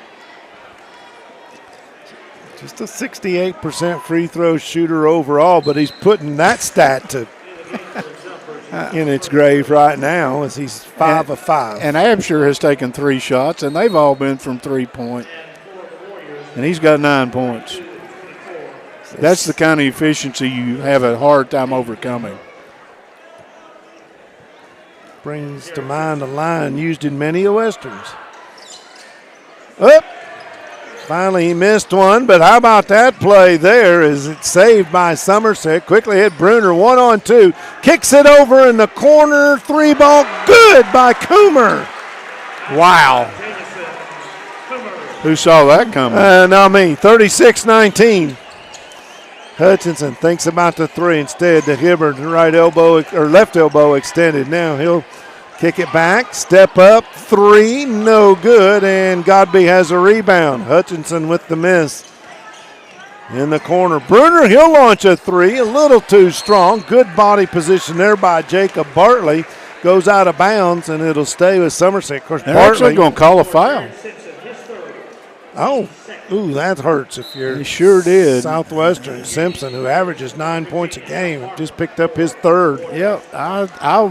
I: Just a 68% free throw shooter overall, but he's putting that stat to in its grave right now as he's 5 of 5.
E: And Absher has taken 3 shots, and they've all been from 3-point. And he's got 9 points. That's the kind of efficiency you have a hard time overcoming.
I: Brings to mind a line used in many Westerns. Up. Finally, he missed one, but how about that play there? Is it saved by Somerset? Quickly hit Bruner, 1-on-2. Kicks it over in the corner. 3-ball, good by Coomer.
E: Wow. Who saw that coming?
I: Not me. 36-19. Hutchinson thinks about the 3 instead. To Hibbard, right elbow or left elbow extended. Now he'll kick it back, step up, 3, no good, and Godby has a rebound. Hutchinson with the miss. In the corner, Bruner, he'll launch a 3, a little too strong. Good body position there by Jacob Bartley. Goes out of bounds, and it'll stay with Somerset. Of course,
E: They're
I: Bartley
E: actually going to call a foul.
I: Oh, ooh, that hurts if you're
E: He sure did.
I: Southwestern. Simpson, who averages 9 points a game, just picked up his 3rd.
E: Yeah, I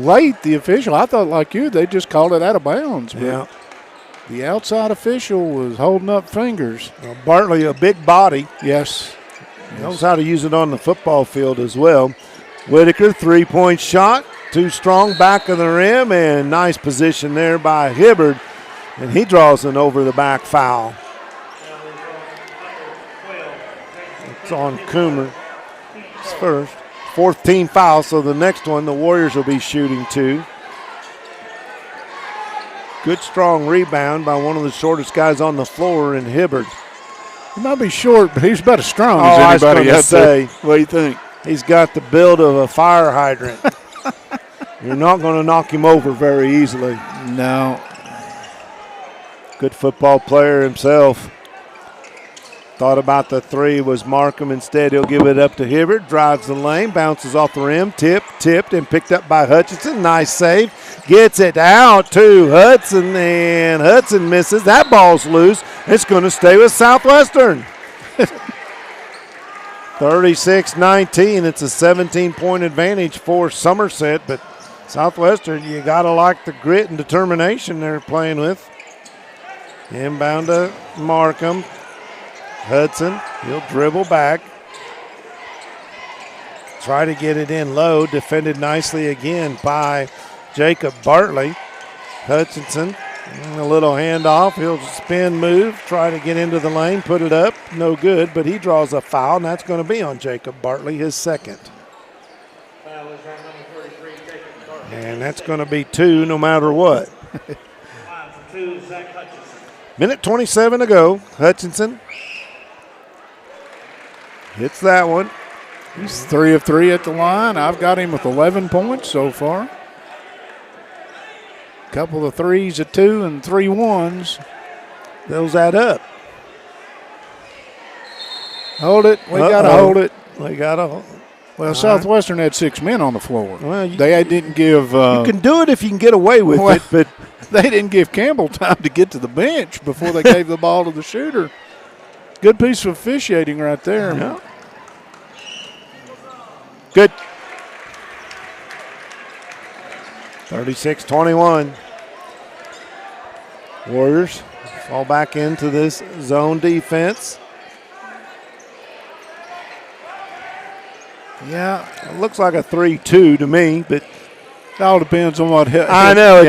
E: late the official. I thought like you, they just called it out of bounds.
I: Yeah.
E: The outside official was holding up fingers.
I: Well, Bartley, a big body.
E: Yes.
I: Knows how to use it on the football field as well. Whitaker, 3-point shot. Too strong, back of the rim, and nice position there by Hibbard. And he draws an over-the-back foul. It's on Coomer. It's first. 4th team foul, so the next one the Warriors will be shooting 2. Good strong rebound by one of the shortest guys on the floor in Hibbard.
E: He might be short, but he's about as strong
I: I was
E: as anybody
I: gonna
E: out
I: say.
E: there. What do you think?
I: He's got the build of a fire hydrant. You're not going to knock him over very easily.
E: No.
I: Good football player himself. Thought about the three, was Markham. Instead, he'll give it up to Hibbert. Drives the lane, bounces off the rim, tipped, and picked up by Hutchinson. Nice save. Gets it out to Hudson, and Hudson misses. That ball's loose. It's going to stay with Southwestern. 36-19. It's a 17-point advantage for Somerset, but Southwestern, you got to like the grit and determination they're playing with. Inbound to Markham. Hudson, he'll dribble back. Try to get it in low. Defended nicely again by Jacob Bartley. Hutchinson, a little handoff. He'll spin move, try to get into the lane, put it up. No good, but he draws a foul, and that's going to be on Jacob Bartley, his second. And that's going to be 2 no matter what. Minute 27 to go. Hutchinson hits that one.
E: He's 3 of 3 at the line. I've got him with 11 points so far. Couple of threes at 2 and 3 ones.
I: Those add up.
E: Hold it. We got to hold it.
I: We got to.
E: Well, Southwestern had 6 men on the floor.
I: Well,
E: they didn't give.
I: You can do it if you can get away with it, but
E: they didn't give Campbell time to get to the bench before they gave the ball to the shooter. Good piece of officiating right there.
I: Yeah. Good. 36-21. Warriors fall back into this zone defense.
E: Yeah.
I: It looks like a 3-2 to me, but
E: it all depends on what
I: I know.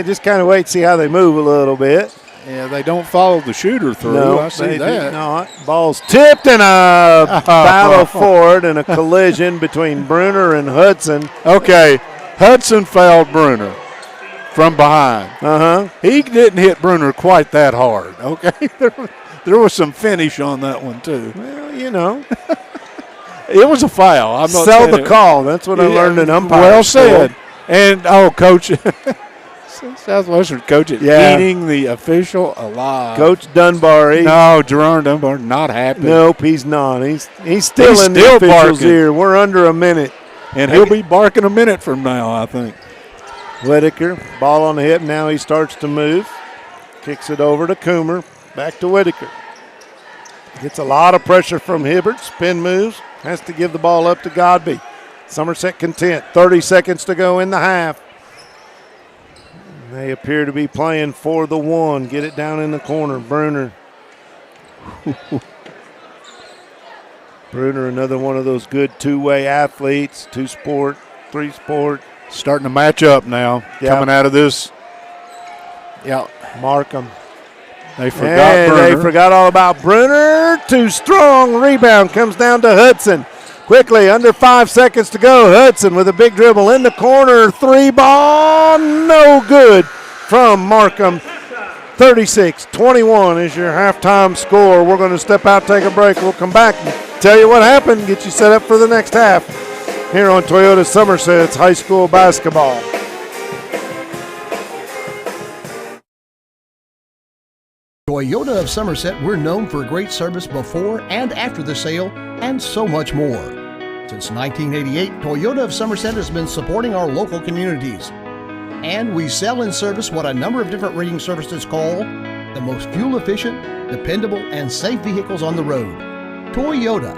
I: Just kind of wait, see how they move a little bit.
E: Yeah, they don't follow the shooter through.
I: No,
E: I see
I: they
E: that.
I: do not. Ball's tipped in a battle forward and a collision between Bruner and Hudson.
E: Okay, Hudson fouled Bruner from behind. He didn't hit Bruner quite that hard. Okay, there was some finish on that one too.
I: Well, you know.
E: It was a foul. I'm not
I: Sell the call. That's what I learned in umpire.
E: Well said. And, Coach, Southwestern coach is eating the official alive.
I: Coach Dunbar.
E: No, Gerard Dunbar not happy.
I: Nope, he's not. He's still in the official's ear. We're under a minute.
E: And he'll be barking a minute from now, I think.
I: Whitaker, ball on the hip. Now he starts to move. Kicks it over to Coomer. Back to Whitaker. Gets a lot of pressure from Hibbert. Spin moves. Has to give the ball up to Godby. Somerset content. 30 seconds to go in the half. They appear to be playing for the one. Get it down in the corner. Bruner. Bruner, another one of those good two-way athletes. 2-sport, 3-sport.
E: Starting to match up now. Coming out of this.
I: Yeah. Markham.
E: They forgot Bruner.
I: They forgot all about Bruner. Too strong. Rebound comes down to Hudson. Quickly, under 5 seconds to go. Hudson with a big dribble in the corner. 3 ball. No good from Markham. 36-21 is your halftime score. We're going to step out, take a break. We'll come back and tell you what happened, get you set up for the next half here on Toyota Somerset's high school basketball.
J: Toyota of Somerset, we're known for great service before and after the sale, and so much more. Since 1988, Toyota of Somerset has been supporting our local communities. And we sell and service what a number of different rating services call the most fuel-efficient, dependable, and safe vehicles on the road. Toyota.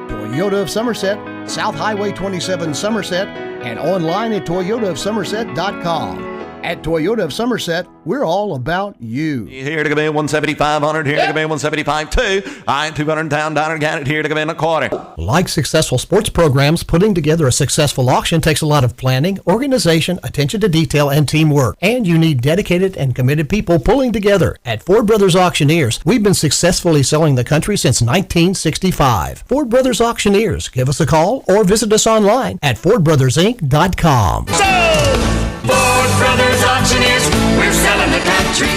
J: Toyota of Somerset, South Highway 27 Somerset, and online at toyotaofsomerset.com. At Toyota of Somerset, we're all about you.
K: Here to come in 17500, here to come in 175.2. I 200 down, got it here to come in a quarter.
J: Like successful sports programs, putting together a successful auction takes a lot of planning, organization, attention to detail, and teamwork. And you need dedicated and committed people pulling together. At Ford Brothers Auctioneers, we've been successfully selling the country since 1965. Ford Brothers Auctioneers. Give us a call or visit us online at FordBrothersInc.com.
L: Ford Brothers Auctioneers, we're selling the country.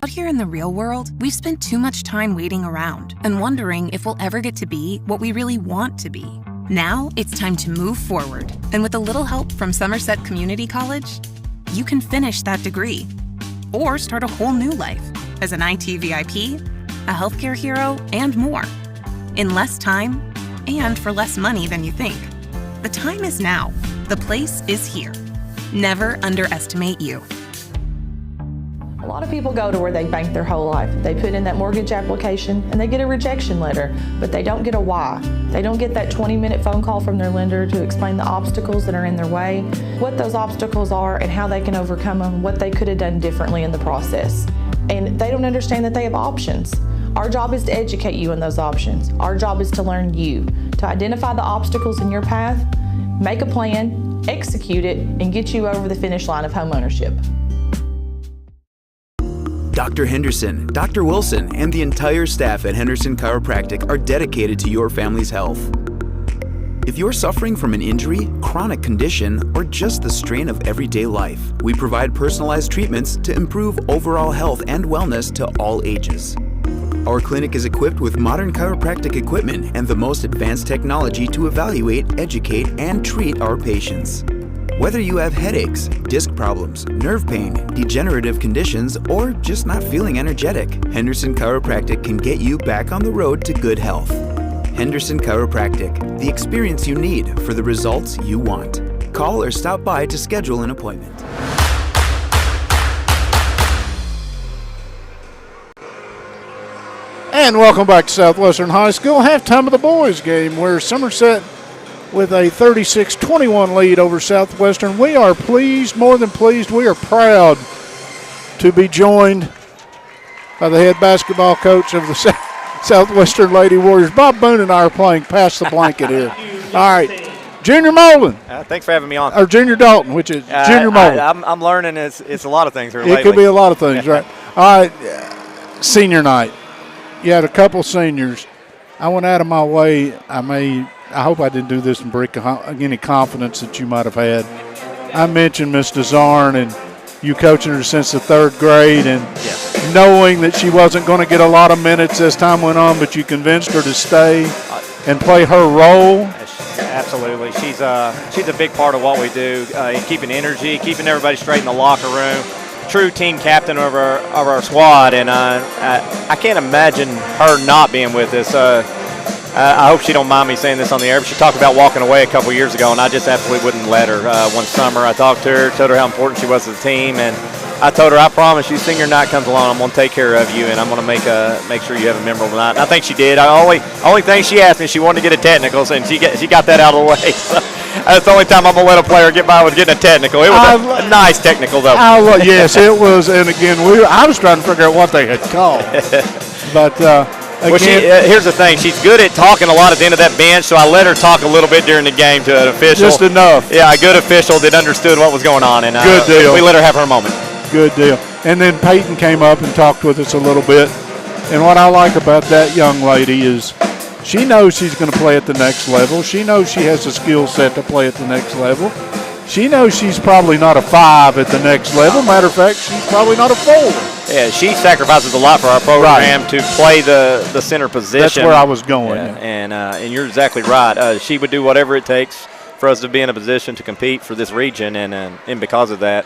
H: Out here in the real world, we've spent too much time waiting around and wondering if we'll ever get to be what we really want to be. Now it's time to move forward. And with a little help from Somerset Community College, you can finish that degree or start a whole new life as an IT VIP, a healthcare hero, and more. In less time and for less money than you think. The time is now. The place is here. Never underestimate you.
M: A lot of people go to where they bank their whole life. They put in that mortgage application and they get a rejection letter, but they don't get a why. They don't get that 20-minute phone call from their lender to explain the obstacles that are in their way, what those obstacles are and how they can overcome them, what they could have done differently in the process. And they don't understand that they have options. Our job is to educate you on those options. Our job is to learn you, to identify the obstacles in your path, make a plan, execute it, and get you over the finish line of homeownership.
N: Dr. Henderson, Dr. Wilson, and the entire staff at Henderson Chiropractic are dedicated to your family's health. If you're suffering from an injury, chronic condition, or just the strain of everyday life, we provide personalized treatments to improve overall health and wellness to all ages. Our clinic is equipped with modern chiropractic equipment and the most advanced technology to evaluate, educate, and treat our patients. Whether you have headaches, disc problems, nerve pain, degenerative conditions, or just not feeling energetic, Henderson Chiropractic can get you back on the road to good health. Henderson Chiropractic, the experience you need for the results you want. Call or stop by to schedule an appointment.
E: And welcome back to Southwestern High School. Halftime of the boys game where Somerset with a 36-21 lead over Southwestern. We are pleased, more than pleased. We are proud to be joined by the head basketball coach of the Southwestern Lady Warriors. Bob Boone and I are playing Pass the Blanket here. All right. Junior Molan.
O: Thanks for having me on.
E: Or Junior Dalton, which is Junior Molan.
O: I'm learning it's a lot of things here
E: It
O: lately.
E: could be a lot of things, right? All right. Senior night. You had a couple seniors. I went out of my way. I hope I didn't do this and break any confidence that you might have had. I mentioned Miss DeZarn and you coaching her since the third grade and knowing that she wasn't going to get a lot of minutes as time went on, but you convinced her to stay and play her role.
O: Absolutely. She's a big part of what we do, in keeping energy, keeping everybody straight in the locker room. True team captain of our squad, and I can't imagine her not being with us. I hope she don't mind me saying this on the air, but she talked about walking away a couple years ago, and I just absolutely wouldn't let her. One summer I talked to her, told her how important she was to the team, and I told her, I promise you, senior night comes along, I'm going to take care of you, and I'm going to make sure you have a memorable night. And I think she did. Only thing she asked me, she wanted to get a technical, and she got that out of the way. So that's the only time I'm going to let a player get by with getting a technical. It was a nice technical, though.
E: Yes, it was. And again, I was trying to figure out what they had called. But
O: here's the thing. She's good at talking a lot at the end of that bench, so I let her talk a little bit during the game to an official.
E: Just enough.
O: Yeah, a good official that understood what was going on. And
E: good deal.
O: We let her have her moment.
E: Good deal. And then Peyton came up and talked with us a little bit. And what I like about that young lady is she knows she's going to play at the next level. She knows she has a skill set to play at the next level. She knows she's probably not a 5 at the next level. Matter of fact, she's probably not a 4.
O: Yeah, she sacrifices a lot for our program to play the center position.
E: That's where I was going.
O: Yeah. And you're exactly right. She would do whatever it takes for us to be in a position to compete for this region, and because of that,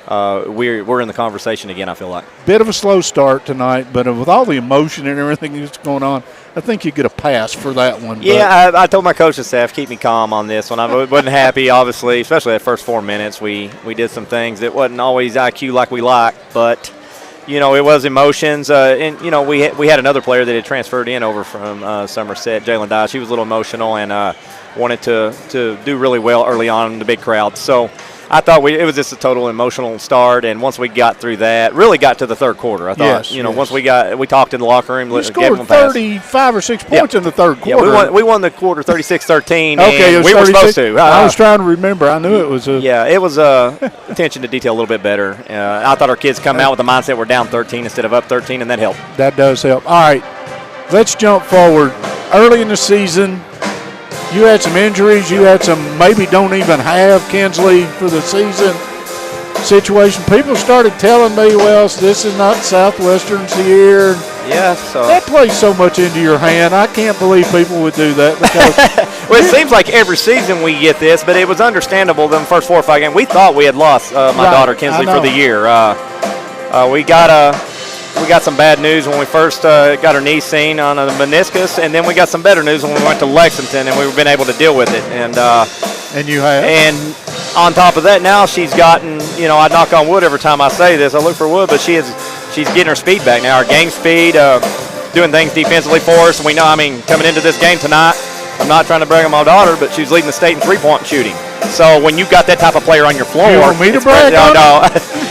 O: we're in the conversation again, I feel like.
E: Bit of a slow start tonight, but with all the emotion and everything that's going on, I think you get a pass for that one.
O: Yeah, I told my coaching staff, keep me calm on this one. I wasn't happy, obviously, especially that first 4 minutes. We did some things that wasn't always IQ like we liked, but it was emotions. And we had another player that had transferred in over from Somerset, Jalen Dye. She was a little emotional and wanted to do really well early on in the big crowd. So I thought it was just a total emotional start, and once we got through that, really got to the third quarter. I thought, once we talked in the locker room.
E: You scored 35 or 6 points in the third quarter.
O: Yeah, we won the quarter 36-13.
E: Okay,
O: and we were supposed to.
E: I was trying to remember. I knew it was
O: it was attention to detail a little bit better. I thought our kids come out with the mindset we're down 13 instead of up 13, and that helped.
E: That does help. All right, let's jump forward. Early in the season, you had some injuries. You had some maybe don't even have Kinsley for the season situation. People started telling me, well, this is not Southwestern's year.
O: Yeah, so
E: that plays so much into your hand. I can't believe people would do that because
O: Well, it seems like every season we get this, but it was understandable the first 4 or 5 games. We thought we had lost my daughter Kinsley for the year. We got some bad news when we first got her knee seen on a meniscus, and then we got some better news when we went to Lexington, and we've been able to deal with it. And
E: you have.
O: And on top of that, now she's gotten, I knock on wood every time I say this. I look for wood, but she's getting her speed back now. Her game speed, doing things defensively for us. And we know, coming into this game tonight, I'm not trying to brag on my daughter, but she's leading the state in three-point shooting. So when you've got that type of player on your floor,
E: you want me to brag on
O: no.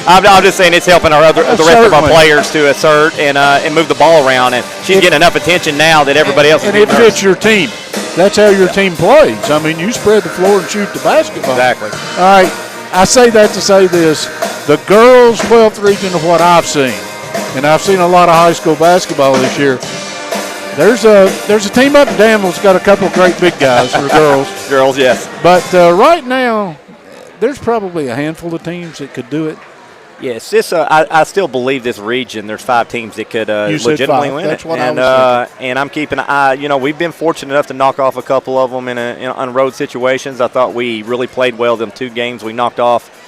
O: I'm just saying it's helping the rest of our players to assert and move the ball around. And she's getting enough attention now that everybody else is
E: getting it fits your team. That's how your team plays. You spread the floor and shoot the basketball.
O: Exactly.
E: All right. I say that to say this. The girls' 12th region of what I've seen, and I've seen a lot of high school basketball this year, there's a team up in Danville that's got a couple of great big guys for girls.
O: Girls, yes.
E: But right now, there's probably a handful of teams that could do it.
O: Yes, I still believe this region, there's 5 teams that could legitimately win
E: That's
O: it.
E: What I was thinking.
O: And I'm keeping an eye. We've been fortunate enough to knock off a couple of them on road situations. I thought we really played well them 2 games. We knocked off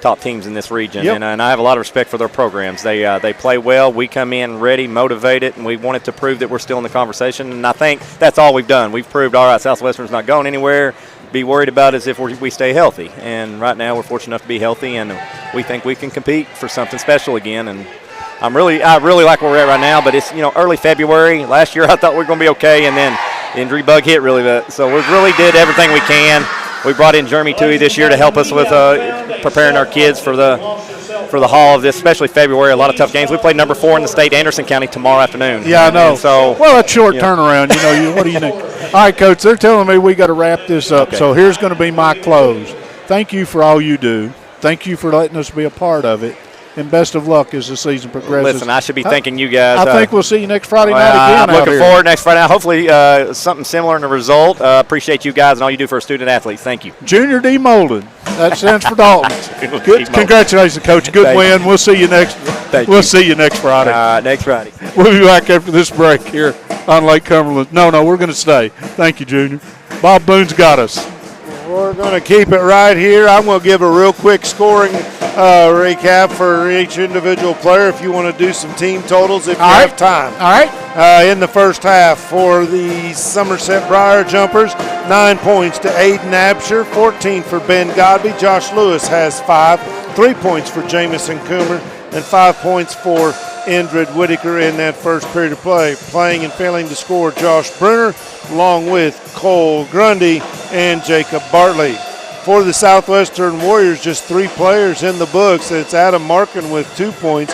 O: top teams in this region,
E: yep.
O: and I have a lot of respect for their programs. They play well. We come in ready, motivated, and we wanted to prove that we're still in the conversation. And I think that's all we've done. We've proved, all right, Southwestern's not going anywhere. Be worried about is if we stay healthy, and right now we're fortunate enough to be healthy, and we think we can compete for something special again. And I really like where we're at right now. But it's early February. Last year I thought we were going to be okay, and then the injury bug hit really bad. So we really did everything we can. We brought in Jeremy Toohey this year to help us with preparing our kids for the haul of this, especially February. A lot of tough games. We played number 4 in the state, Anderson County, tomorrow afternoon.
E: Yeah, I know.
O: And so,
E: well, that's short turnaround. What do you think? All right, Coach, they're telling me we got to wrap this up. Okay. So here's going to be my close. Thank you for all you do. Thank you for letting us be a part of it. And best of luck as the season progresses.
O: Listen, I should be thanking you guys.
E: I think we'll see you next Friday night again.
O: I'm looking forward next Friday night. Hopefully something similar in the result. Appreciate you guys and all you do for our student athletes. Thank you.
E: Junior D. Molden. That stands for Dalton. Good. Congratulations, Coach. Good win. We'll see you next. See you next Friday.
O: Next Friday.
E: We'll be back after this break here on Lake Cumberland. No, we're going to stay. Thank you, Junior. Bob Boone's got us.
I: We're going to keep it right here. I'm going to give a real quick scoring recap for each individual player if you want to do some team totals if you have time.
E: All right.
I: In the first half for the Somerset Briar Jumpers, 9 points to Aiden Absher, 14 for Ben Godby. Josh Lewis has 5, 3 points for Jamison Coomer, and 5 points for Indrid Whitaker in that first period of play. Playing and failing to score, Josh Brunner, along with Cole Grundy and Jacob Bartley. For the Southwestern Warriors, just 3 players in the books. It's Adam Markin with 2 points.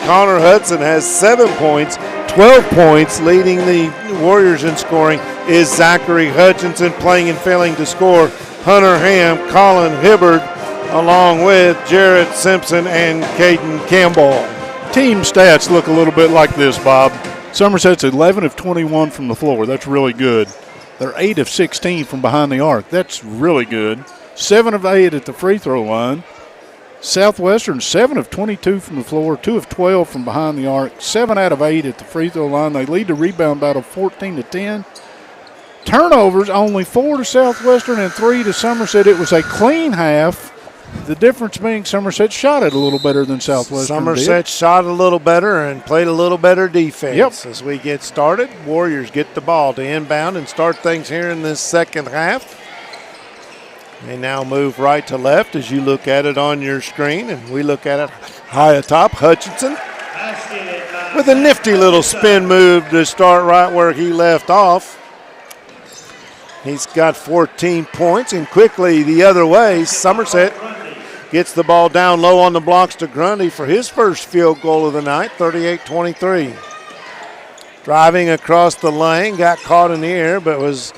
I: Connor Hudson has 7 points. 12 points, leading the Warriors in scoring, is Zachary Hutchinson. Playing and failing to score, Hunter Ham, Colin Hibbard, along with Jarrett Simpson and Caden Campbell.
E: Team stats look a little bit like this, Bob. Somerset's 11 of 21 from the floor. That's really good. They're 8 of 16 from behind the arc. That's really good. 7 of 8 at the free throw line. Southwestern 7 of 22 from the floor, 2 of 12 from behind the arc, 7 out of 8 at the free throw line. They lead the rebound battle 14-10. Turnovers only 4 to Southwestern and 3 to Somerset. It was a clean half. The difference being Somerset shot it a little better than Southwestern
I: Somerset shot a little better and played a little better defense.
E: Yep.
I: As we get started, Warriors get the ball to inbound and start things here in this second half. They now move right to left as you look at it on your screen, and we look at it high atop. Hutchinson with a nifty little spin move to start right where he left off. He's got 14 points, and quickly the other way, Somerset gets the ball down low on the blocks to Grundy for his first field goal of the night, 38-23. Driving across the lane, got caught in the air, but was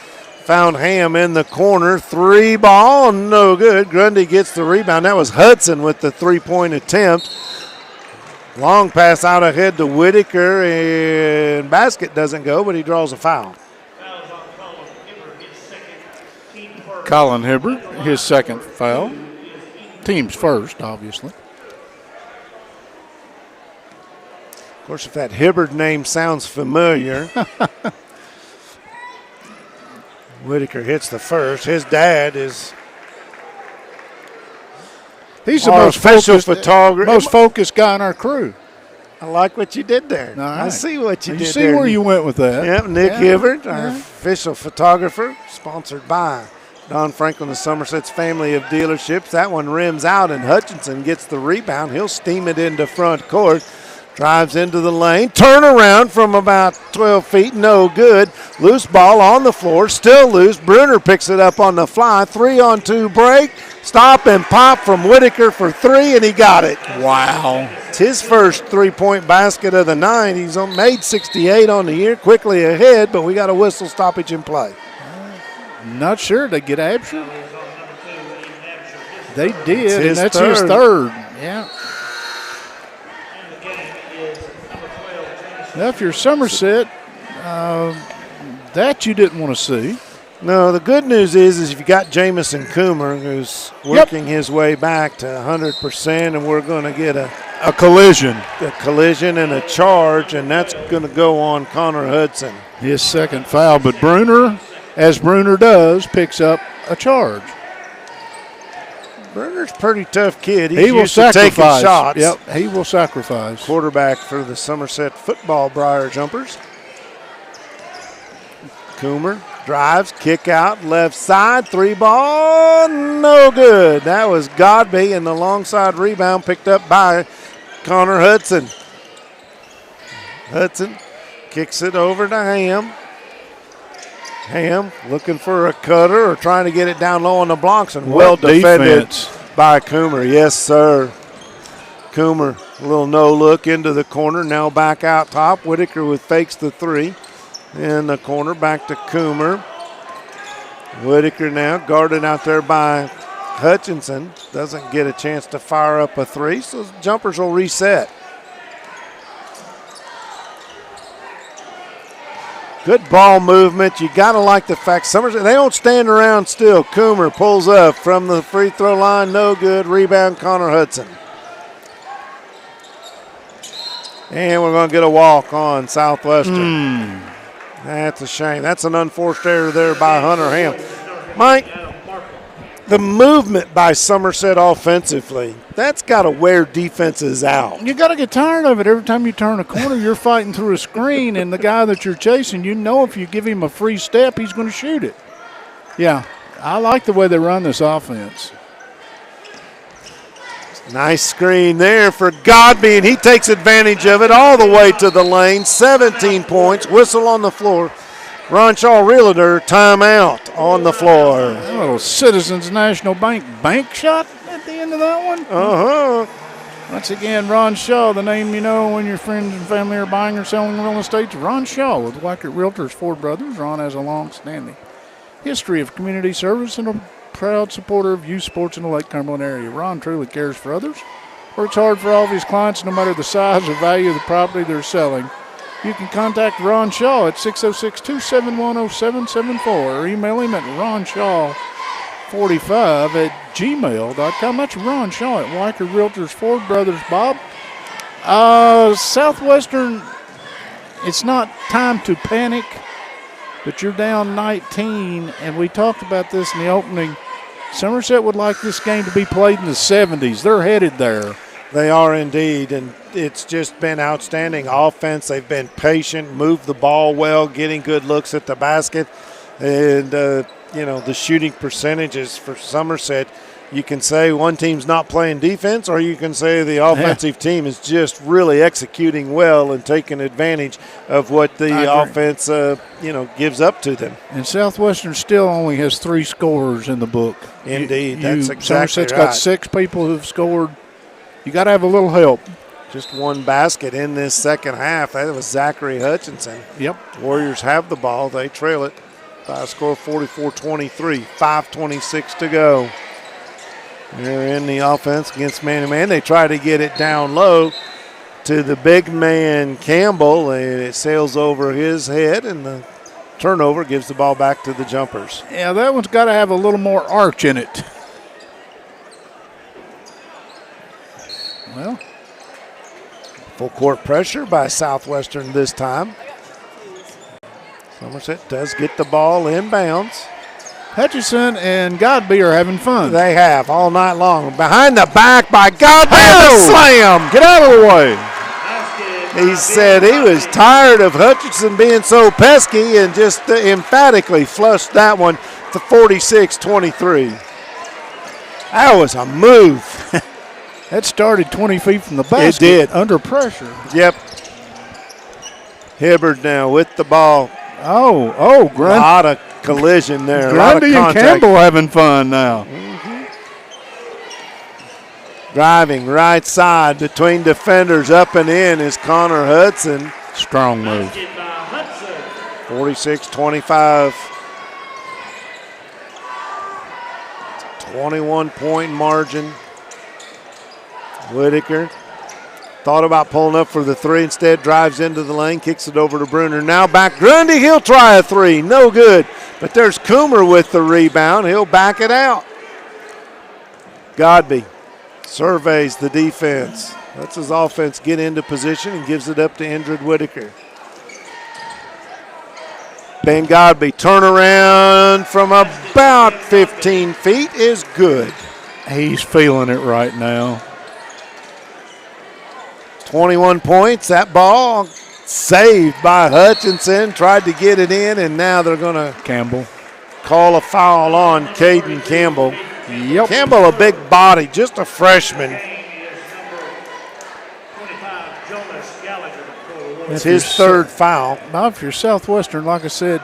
I: found Ham in the corner. 3 ball, no good. Grundy gets the rebound. That was Hudson with the 3-point attempt. Long pass out ahead to Whitaker, and basket doesn't go, but he draws a foul.
E: Colin Hibbert, his second foul. Team's first, obviously.
I: Of course, if that Hibbert name sounds familiar. Whitaker hits the first. His dad is
E: He's the
I: our
E: most
I: official
E: focused,
I: photographer.
E: most focused guy in our crew.
I: I like what you did there.
E: All right.
I: I see what you did
E: You see
I: there.
E: where you went with that.
I: Yep, Nick
E: Yeah.
I: Hibbert, our
E: Yeah.
I: official photographer, sponsored by Don Franklin of Somerset's family of dealerships. That one rims out, and Hutchinson gets the rebound. He'll steam it into front court. Drives into the lane. Turn around from about 12 feet. No good. Loose ball on the floor. Still loose. Bruner picks it up on the fly. 3-on-2 break. Stop and pop from Whitaker for three, and he got it.
E: Wow.
I: It's his first three-point basket of the night. He's made 68 on the year. Quickly ahead, but we got a whistle stoppage in play.
E: Not sure. They get Absher? They did, and that's
I: third.
E: his third. Yeah. Now, if you're Somerset, that you didn't want to see.
I: No, the good news is if you got Jamison Coomer, who's working his way back to 100%, and we're going to get a
E: collision.
I: A collision and a charge, and that's going to go on Connor Hudson.
E: His second foul, but Bruner, as Bruner does, picks up a charge.
I: Bruner's a pretty tough kid. He's
E: He will
I: used to taking
E: sacrifice.
I: shots.
E: Yep, he will sacrifice.
I: Quarterback for the Somerset football Briar Jumpers. Coomer drives, kick out, left side, three ball, no good. That was Godby, and the long side rebound picked up by Connor Hudson. Hudson kicks it over to Ham. Ham looking for a cutter or trying to get it down low on the blocks, and well defended by Coomer. Yes, sir. Coomer, a little no look into the corner, now back out top. Whitaker with fakes the three. In the corner, back to Coomer. Whitaker now guarded out there by Hutchinson. Doesn't get a chance to fire up a three, so jumpers will reset. Good ball movement. You got to like the fact Somerset, they don't stand around still. Coomer pulls up from the free throw line. No good. Rebound, Connor Hudson. And we're going to get a walk on Southwestern. That's a shame. That's an unforced error there by Hunter Ham. Mike, the movement by Somerset offensively, that's got to wear defenses out.
E: You got to get tired of it. Every time you turn a corner, you're fighting through a screen, and the guy that you're chasing, you know if you give him a free step, he's going to shoot it. Yeah, I like the way they run this offense.
I: Nice screen there for Godby, and he takes advantage of it all the way to the lane. 17 points, whistle on the floor. Ron Shaw Realtor, timeout on the floor.
E: A little Citizens National Bank shot at the end of that one.
I: Uh-huh.
E: Once again, Ron Shaw, the name you know when your friends and family are buying or selling real estate. Ron Shaw with Wackert Realtors, Four Brothers. Ron has a long-standing history of community service and a proud supporter of youth sports in the Lake Cumberland area. Ron truly cares for others, works hard for all of his clients no matter the size or value of the property they're selling. You can contact Ron Shaw at 606-271-0774 or email him at ronshaw45@gmail.com. That's Ron Shaw at Wackert Realtors, Ford Brothers. Bob, Southwestern, it's not time to panic, but you're down 19, and we talked about this in the opening. Somerset would like this game to be played in the 70s. They're headed there.
I: They are indeed, and it's just been outstanding offense. They've been patient, moved the ball well, getting good looks at the basket. And, the shooting percentages for Somerset, you can say one team's not playing defense, or you can say the offensive team is just really executing well and taking advantage of what the offense, gives up to them.
E: And Southwestern still only has 3 scorers in the book.
I: Indeed, that's exactly
E: Somerset's
I: right.
E: got 6 people who've scored. You got to have a little help.
I: Just one basket in this second half. That was Zachary Hutchinson.
E: Yep.
I: Warriors have the ball. They trail it by a score of 44-23. 5:26 to go. They're in the offense against man-to-man. They try to get it down low to the big man Campbell, and it sails over his head, and the turnover gives the ball back to the jumpers.
E: Yeah, that one's got to have a little more arch in it. Well,
I: full court pressure by Southwestern this time. So Somerset does get the ball inbounds.
E: Hutchison and Godby are having fun.
I: They have all night long. Behind the back by Godby, the slam.
E: Get out of the way.
I: He said he was tired of Hutchinson being so pesky and just emphatically flushed that one to 46-23. That was a move.
E: That started 20 feet from the basket.
I: It did.
E: Under pressure.
I: Yep. Hibbard now with the ball.
E: Oh,
I: a lot of collision there.
E: Grundy and Campbell having fun now.
I: Driving right side between defenders, up and in is Connor Hudson.
E: Strong move.
I: 46-25. 21-point margin. Whitaker thought about pulling up for the three, instead drives into the lane, kicks it over to Bruner. Now back Grundy, he'll try a three, no good. But there's Coomer with the rebound, he'll back it out. Godby surveys the defense. Lets his offense get into position and gives it up to Indrid Whitaker. Ben Godby, turnaround from about 15 feet is good.
E: He's feeling it right now.
I: 21 points. That ball saved by Hutchinson. Tried to get it in, and now they're going to call a foul on Caden Campbell.
E: Yep.
I: Campbell, a big body, just a freshman. It's his third foul.
E: Now, if you're Southwestern, like I said,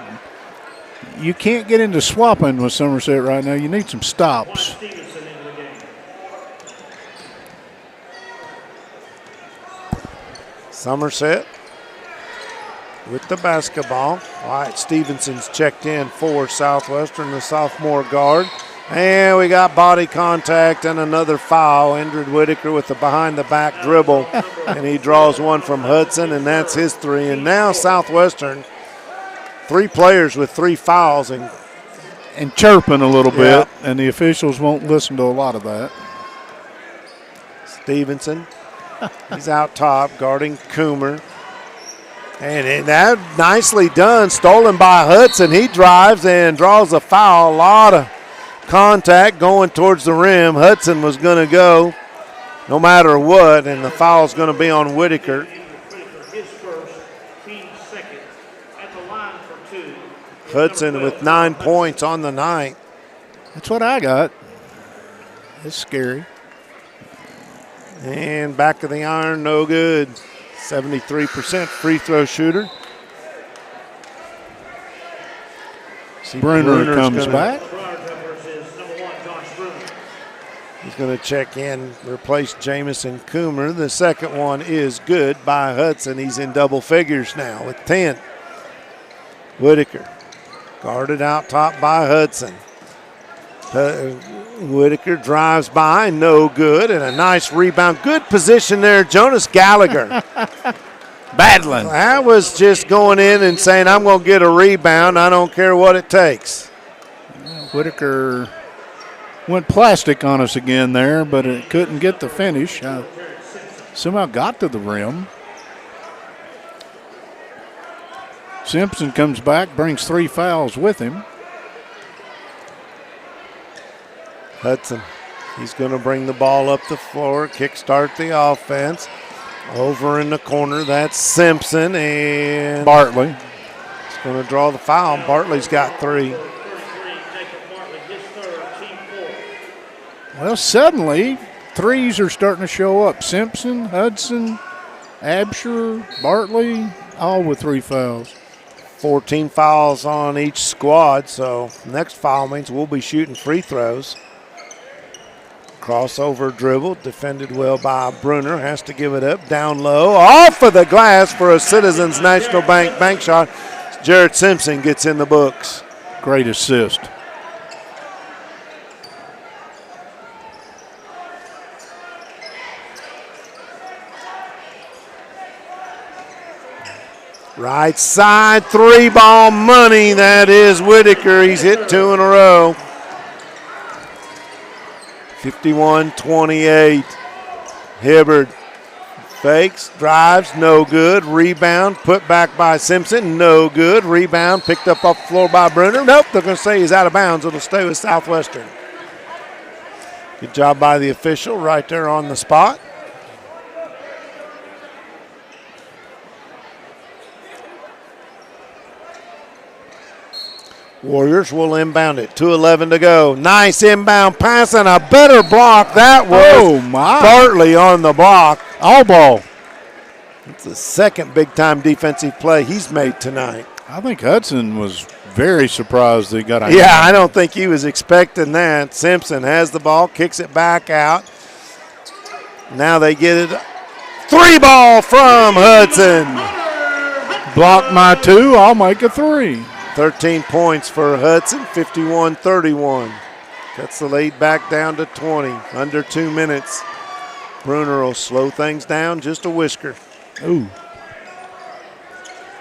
E: you can't get into swapping with Somerset right now. You need some stops.
I: Somerset with the basketball. Wyatt Stevenson's checked in for Southwestern, the sophomore guard. And we got body contact and another foul. Indrid Whitaker with the behind-the-back dribble. And he draws one from Hudson, and that's his three. And now Southwestern, three players with three fouls. And
E: chirping a little bit, and the officials won't listen to a lot of that.
I: Stevenson, he's out top, guarding Coomer. And that nicely done, stolen by Hudson. He drives and draws a foul. A lot of contact going towards the rim. Hudson was going to go no matter what, and the foul's going to be on Whitaker. Hudson with 9 points on the night.
E: That's what I got. It's scary.
I: And back of the iron, no good. 73% free throw shooter.
E: Bruner comes back.
I: He's going to check in, replace Jamison Coomer. The second one is good by Hudson. He's in double figures now with 10. Whitaker guarded out top by Hudson. Whitaker drives by, no good, and a nice rebound. Good position there, Jonas Gallagher.
E: Battling.
I: That was just going in and saying, I'm going to get a rebound. I don't care what it takes.
E: Whitaker went plastic on us again there, but it couldn't get the finish. Somehow got to the rim. Simpson comes back, brings three fouls with him.
I: Hudson, he's going to bring the ball up the floor, kickstart the offense. Over in the corner, that's Simpson and
E: Bartley.
I: He's going to draw the foul. Bartley's got three.
E: Well, suddenly, threes are starting to show up. Simpson, Hudson, Absher, Bartley, all with three fouls.
I: 14 fouls on each squad, so next foul means we'll be shooting free throws. Crossover dribble, defended well by Bruner, has to give it up, down low, off of the glass for a Citizens National Bank shot. Jared Simpson gets in the books.
E: Great assist.
I: Right side, three ball money. That is Whitaker. He's hit two in a row. 51-28. Hibbard Fakes, drives, no good. Rebound, put back by Simpson, no good. Rebound, picked up off the floor by Bruner. Nope, they're going to say he's out of bounds. It'll stay with Southwestern. Good job by the official right there on the spot. Warriors will inbound it. 2:11 to go. Nice inbound pass and a better block. That was Bartley on the block. All ball. It's the second big-time defensive play he's made tonight.
E: I think Hudson was very surprised that he got a
I: Yeah, I don't think he was expecting that. Simpson has the ball, kicks it back out. Now they get it. 3 ball from Hudson.
E: Block my 2, I'll make a 3.
I: 13 points for Hudson, 51-31. Cuts the lead back down to 20, under 2 minutes. Bruner will slow things down just a whisker.
E: Ooh.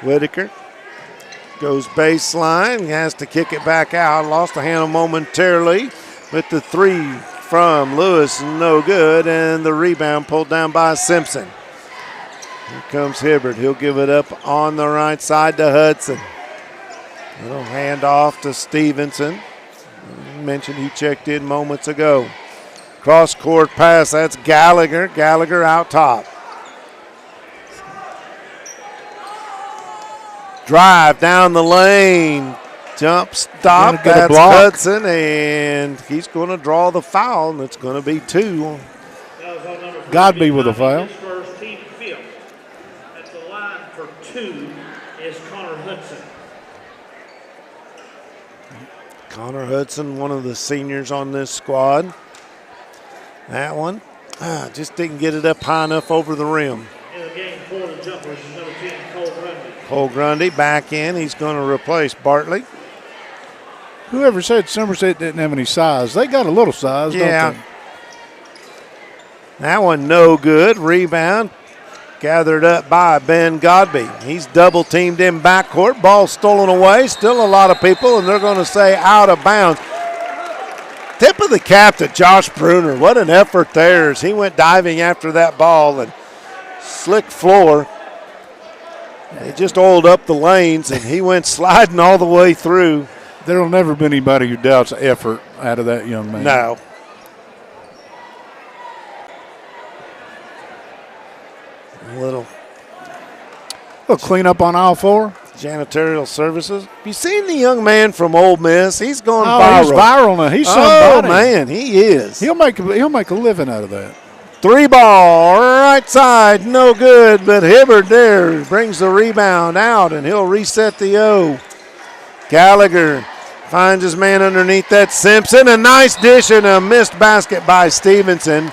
I: Whitaker goes baseline, has to kick it back out. Lost the handle momentarily with the 3 from Lewis, no good, and the rebound pulled down by Simpson. Here comes Hibbert. He'll give it up on the right side to Hudson. Little handoff to Stevenson. Mentioned he checked in moments ago. Cross-court pass, that's Gallagher. Gallagher out top. Drive down the lane. Jump stop, that's Hudson, and he's going to draw the foul, and it's going to be 2.
E: Godby with a foul.
B: First, team fifth. At the line for 2 is Connor Hudson.
I: Connor Hudson, one of the seniors on this squad. That one just didn't get it up high enough over the rim.
B: In the game for the jumpers is number 10, Cole Grundy.
I: Cole Grundy back in. He's going to replace Bartley.
E: Whoever said Somerset didn't have any size? They got a little size, don't they?
I: That one no good. Rebound gathered up by Ben Godby. He's double teamed in backcourt. Ball stolen away. Still a lot of people, and they're going to say out of bounds. Tip of the cap to Josh Bruner. What an effort there as he went diving after that ball, and slick floor. They just oiled up the lanes, and he went sliding all the way through.
E: There will never be anybody who doubts effort out of that young man.
I: No. A little
E: cleanup on aisle 4.
I: Janitorial services. Have you seen the young man from Ole Miss? He's going viral.
E: He's viral now. He's somebody.
I: Oh, man, he is.
E: He'll make a living out of that.
I: 3 ball, right side, no good, but Hibbert there brings the rebound out, and he'll reset the O. Gallagher finds his man underneath that. Simpson, a nice dish and a missed basket by Stevenson.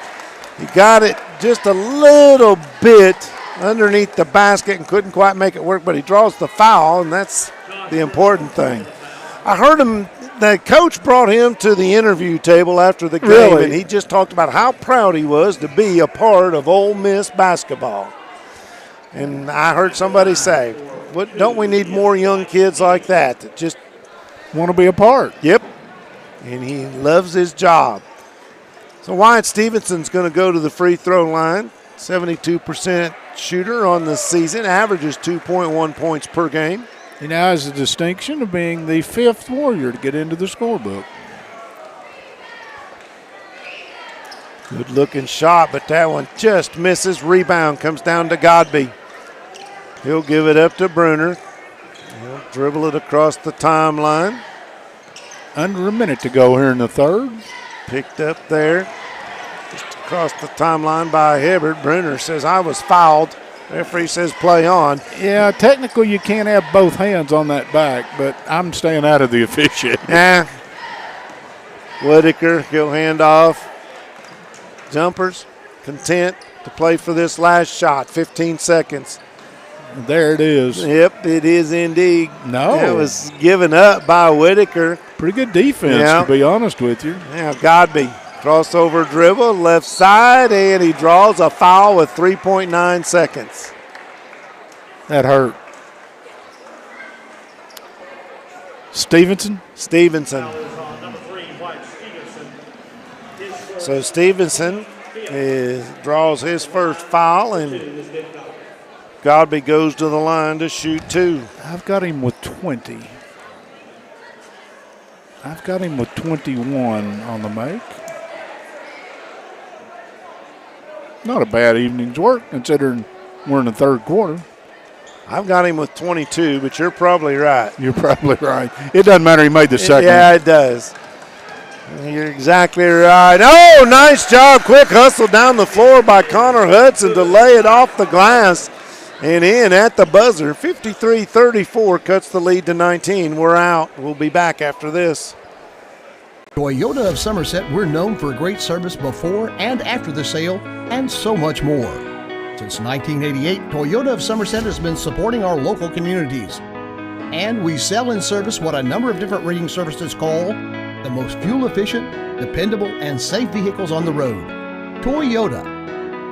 I: He got it just a little bit underneath the basket and couldn't quite make it work, but he draws the foul, and that's the important thing. I heard him, the coach brought him to the interview table after the game, and he just talked about how proud he was to be a part of Ole Miss basketball. And I heard somebody say, don't we need more young kids like that just
E: want to be a part?
I: Yep, and he loves his job. So Wyatt Stevenson's going to go to the free throw line. 72% shooter on the season, averages 2.1 points per game.
E: He now has the distinction of being the 5th Warrior to get into the scorebook.
I: Good looking shot, but that one just misses. Rebound comes down to Godby. He'll give it up to Bruner. He'll dribble it across the timeline.
E: Under a minute to go here in the 3rd.
I: Picked up there, just across the timeline by Hibbert. Bruner says, I was fouled. Referee says play on.
E: Yeah, technically you can't have both hands on that back, but I'm staying out of the officiating.
I: Yeah. Whitaker, he'll hand off. Jumpers, content to play for this last shot. 15 seconds.
E: There it is.
I: Yep, it is indeed.
E: No.
I: It was given up by Whitaker.
E: Pretty good defense, to be honest with you.
I: Yeah, Godby. Crossover dribble, left side, and he draws a foul with 3.9 seconds.
E: That hurt. Stevenson?
I: Stevenson. So Stevenson He draws his first foul, and Godby goes to the line to shoot 2.
E: I've got him with 20. I've got him with 21 on the make. Not a bad evening's work considering we're in the third quarter.
I: I've got him with 22, but you're probably right.
E: You're probably right. It doesn't matter. He made the second.
I: Yeah, it does. You're exactly right. Oh, nice job. Quick hustle down the floor by Connor Hudson to lay it off the glass and in at the buzzer. 53-34 cuts the lead to 19. We're out. We'll be back after this.
J: Toyota of Somerset, we're known for great service before and after the sale and so much more. Since 1988, Toyota of Somerset has been supporting our local communities. And we sell and service what a number of different rating services call the most fuel-efficient, dependable, and safe vehicles on the road. Toyota.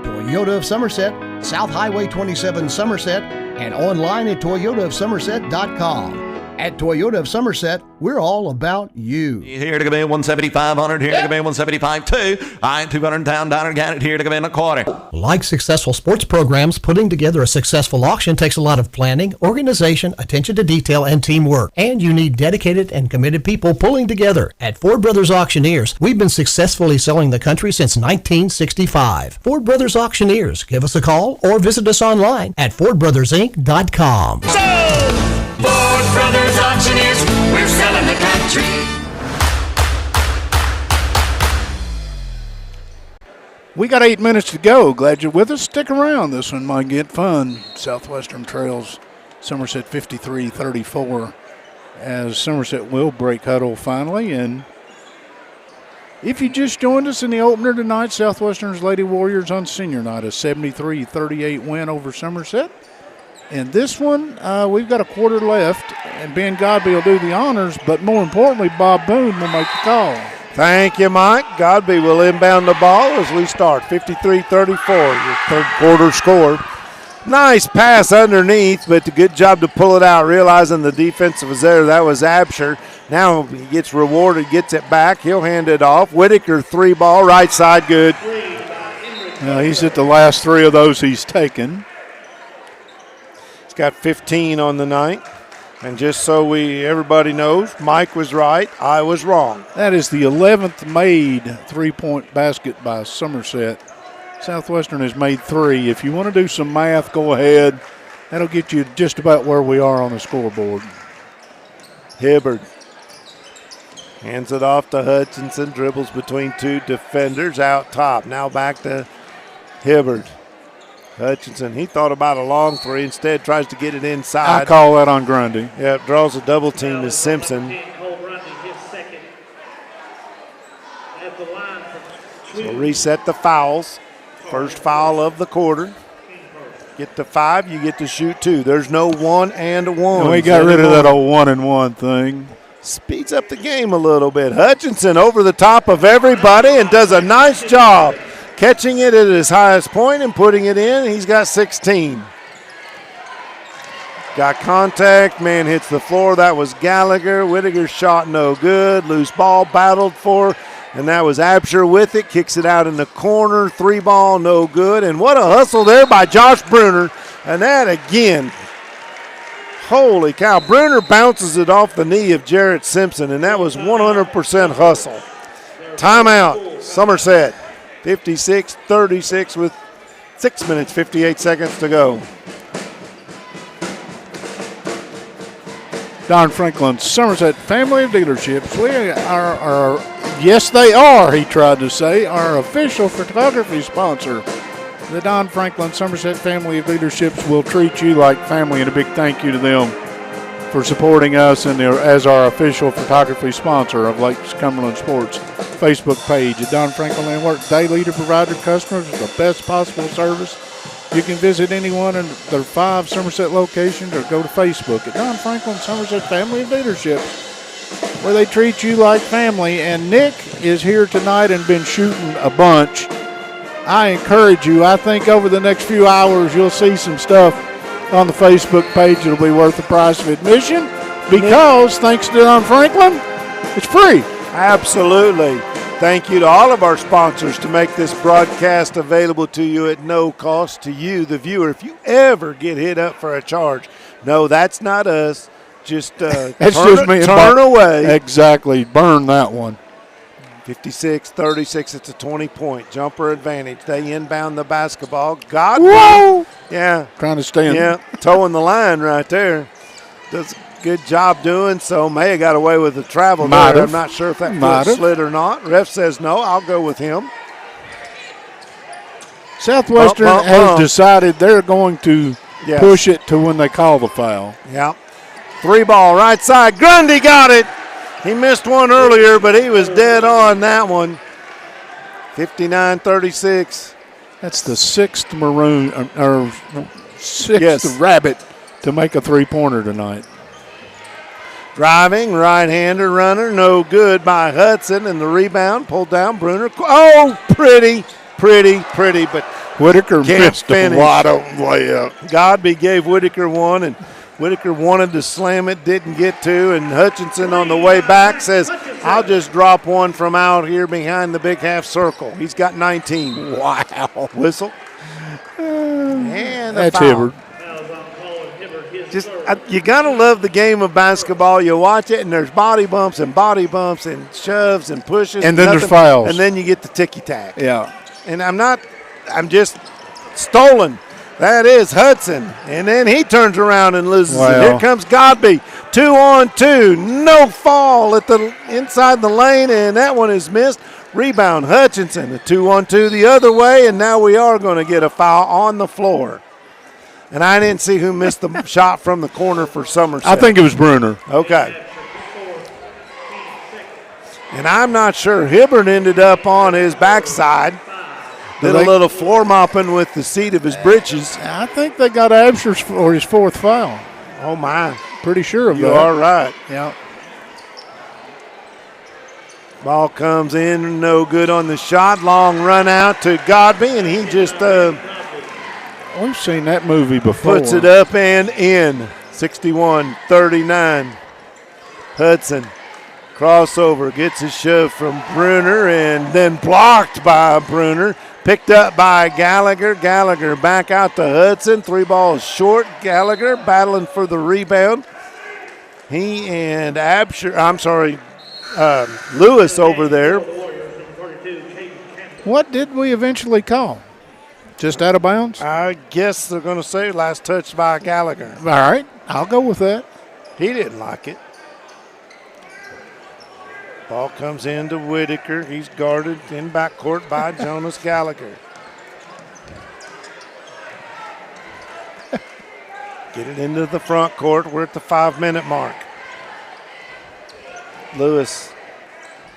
J: Toyota of Somerset, South Highway 27 Somerset, and online at toyotaofsomerset.com. At Toyota of Somerset, we're all about you.
K: Here to come in 175-100, here to come in 175-2. I ain't 200 down, got it, here to come in a quarter.
J: Like successful sports programs, putting together a successful auction takes a lot of planning, organization, attention to detail, and teamwork. And you need dedicated and committed people pulling together. At Ford Brothers Auctioneers, we've been successfully selling the country since 1965. Ford Brothers Auctioneers. Give us a call or visit us online at FordBrothersInc.com.
L: Ford Brothers Auctioneers, we're selling the country.
E: We got 8 minutes to go. Glad you're with us. Stick around. This one might get fun. Southwestern trails Somerset 53-34 as Somerset will break huddle finally. And if you just joined us in the opener tonight, Southwestern's Lady Warriors on senior night, a 73-38 win over Somerset. And this one, we've got a quarter left, and Ben Godby will do the honors, but more importantly, Bob Boone will make the call.
I: Thank you, Mike. Godby will inbound the ball as we start. 53-34, your third quarter score. Nice pass underneath, but a good job to pull it out, realizing the defense was there. That was Absher. Now he gets rewarded, gets it back. He'll hand it off. Whitaker, 3-ball, right side, good.
E: He's at the last 3 of those he's taken.
I: Got 15 on the night. And just so everybody knows, Mike was right, I was wrong.
E: That is the 11th made 3-point basket by Somerset. Southwestern has made 3. If you want to do some math, go ahead. That'll get you just about where we are on the scoreboard.
I: Hibbard hands it off to Hutchinson, dribbles between 2 defenders out top. Now back to Hibbard. Hutchinson, he thought about a long 3, instead tries to get it inside.
E: I call that on Grundy.
I: Yep, draws a double team to Simpson. So reset the fouls. First foul of the quarter. Get to 5, you get to shoot 2. There's no 1 and 1.
E: And we got rid of that old 1 and 1 thing.
I: Speeds up the game a little bit. Hutchinson over the top of everybody and does a nice job catching it at his highest point and putting it in. He's got 16. Got contact. Man hits the floor. That was Gallagher. Whittaker's shot no good. Loose ball battled for, and that was Absher with it. Kicks it out in the corner. 3-ball, no good. And what a hustle there by Josh Bruner. And that again. Holy cow. Bruner bounces it off the knee of Jarrett Simpson, and that was 100% hustle. Timeout. Somerset. 56-36 with 6 minutes, 58 seconds to go.
E: Don Franklin, Somerset Family of Dealerships. We are, yes they are, he tried to say, our official photography sponsor. The Don Franklin Somerset Family of Dealerships will treat you like family, and a big thank you to them for supporting us and as our official photography sponsor of Lake Cumberland Sports Facebook page. At Don Franklin, they work daily to provide their customers with the best possible service. You can visit any one of their 5 Somerset locations or go to Facebook at Don Franklin Somerset Family of Dealerships, where they treat you like family. And Nick is here tonight and been shooting a bunch. I encourage you, I think over the next few hours you'll see some stuff on the Facebook page. It'll be worth the price of admission because, thanks to Don Franklin, it's free.
I: Absolutely. Thank you to all of our sponsors to make this broadcast available to you at no cost to you, the viewer. If you ever get hit up for a charge, no, that's not us. Just turn away.
E: Exactly. Burn that one.
I: 56-36. It's a 20-point jumper advantage. They inbound the basketball. God.
E: Whoa!
I: Yeah.
E: Trying to stay in.
I: Yeah, towing the line right there. Does a good job doing so. May have got away with the travel there. I'm not sure if that foot slid or not. Ref says no. I'll go with him.
E: Southwestern has decided they're going to push it to when they call the foul.
I: Yeah. 3-ball right side. Grundy got it. He missed one earlier, but he was dead on that one. 59-36.
E: That's the sixth maroon or sixth rabbit to make a three-pointer tonight.
I: Driving, right-hander runner, no good by Hudson, and the rebound pulled down Bruner. Oh, pretty, but
E: Whitaker missed
I: finish.
E: A wide open layup.
I: Godby gave Whitaker one, and Whitaker wanted to slam it, didn't get to, and Hutchinson on the way back says, I'll just drop one from out here behind the big half circle. He's got 19.
E: Wow.
I: Whistle. And a
E: that's
I: foul.
E: Hibbert.
I: Just you got to love the game of basketball. You watch it, and there's body bumps and shoves and pushes.
E: And then there's fouls.
I: And then you get the ticky-tack.
E: Yeah.
I: And I'm just stolen. That is Hudson. And then he turns around and loses it. Here comes Godby. 2-on-2. No fall at the inside the lane, and that one is missed. Rebound, Hutchinson. A 2-on-2 the other way, and now we are going to get a foul on the floor. And I didn't see who missed the shot from the corner for Somerset.
E: I think it was Bruner.
I: Okay. And I'm not sure. Hibbert ended up on his backside. Did a little floor mopping with the seat of his britches.
E: I think they got Absher for his fourth foul.
I: Oh, my.
E: Pretty sure of that.
I: You are right.
E: Yeah.
I: Ball comes in, no good on the shot. Long run out to Godby, and he just
E: we've seen that movie before.
I: Puts it up and in. 61-39. Hudson. Crossover, gets a shove from Bruner, and then blocked by Bruner. Picked up by Gallagher. Gallagher back out to Hudson. 3 balls short. Gallagher battling for the rebound. He and Lewis over there.
E: What did we eventually call? Just out of bounds?
I: I guess they're going to say last touch by Gallagher.
E: All right, I'll go with that.
I: He didn't like it. Ball comes into Whitaker. He's guarded in backcourt by Jonas Gallagher. Get it into the front court. We're at the 5-minute mark.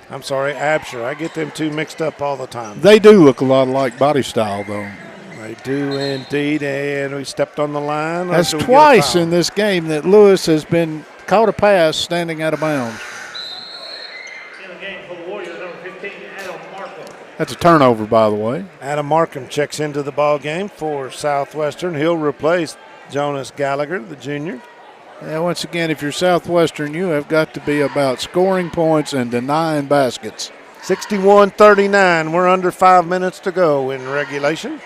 I: Absher. I get them two mixed up all the time.
E: They do look a lot like body style, though.
I: They do indeed, and we stepped on the line.
E: That's twice in this game that Lewis has been caught a pass standing out of bounds. That's a turnover, by the way.
I: Adam Markham checks into the ball game for Southwestern. He'll replace Jonas Gallagher, the junior.
E: Yeah, once again, if you're Southwestern, you have got to be about scoring points and denying baskets.
I: 61-39. We're under 5 minutes to go in regulation.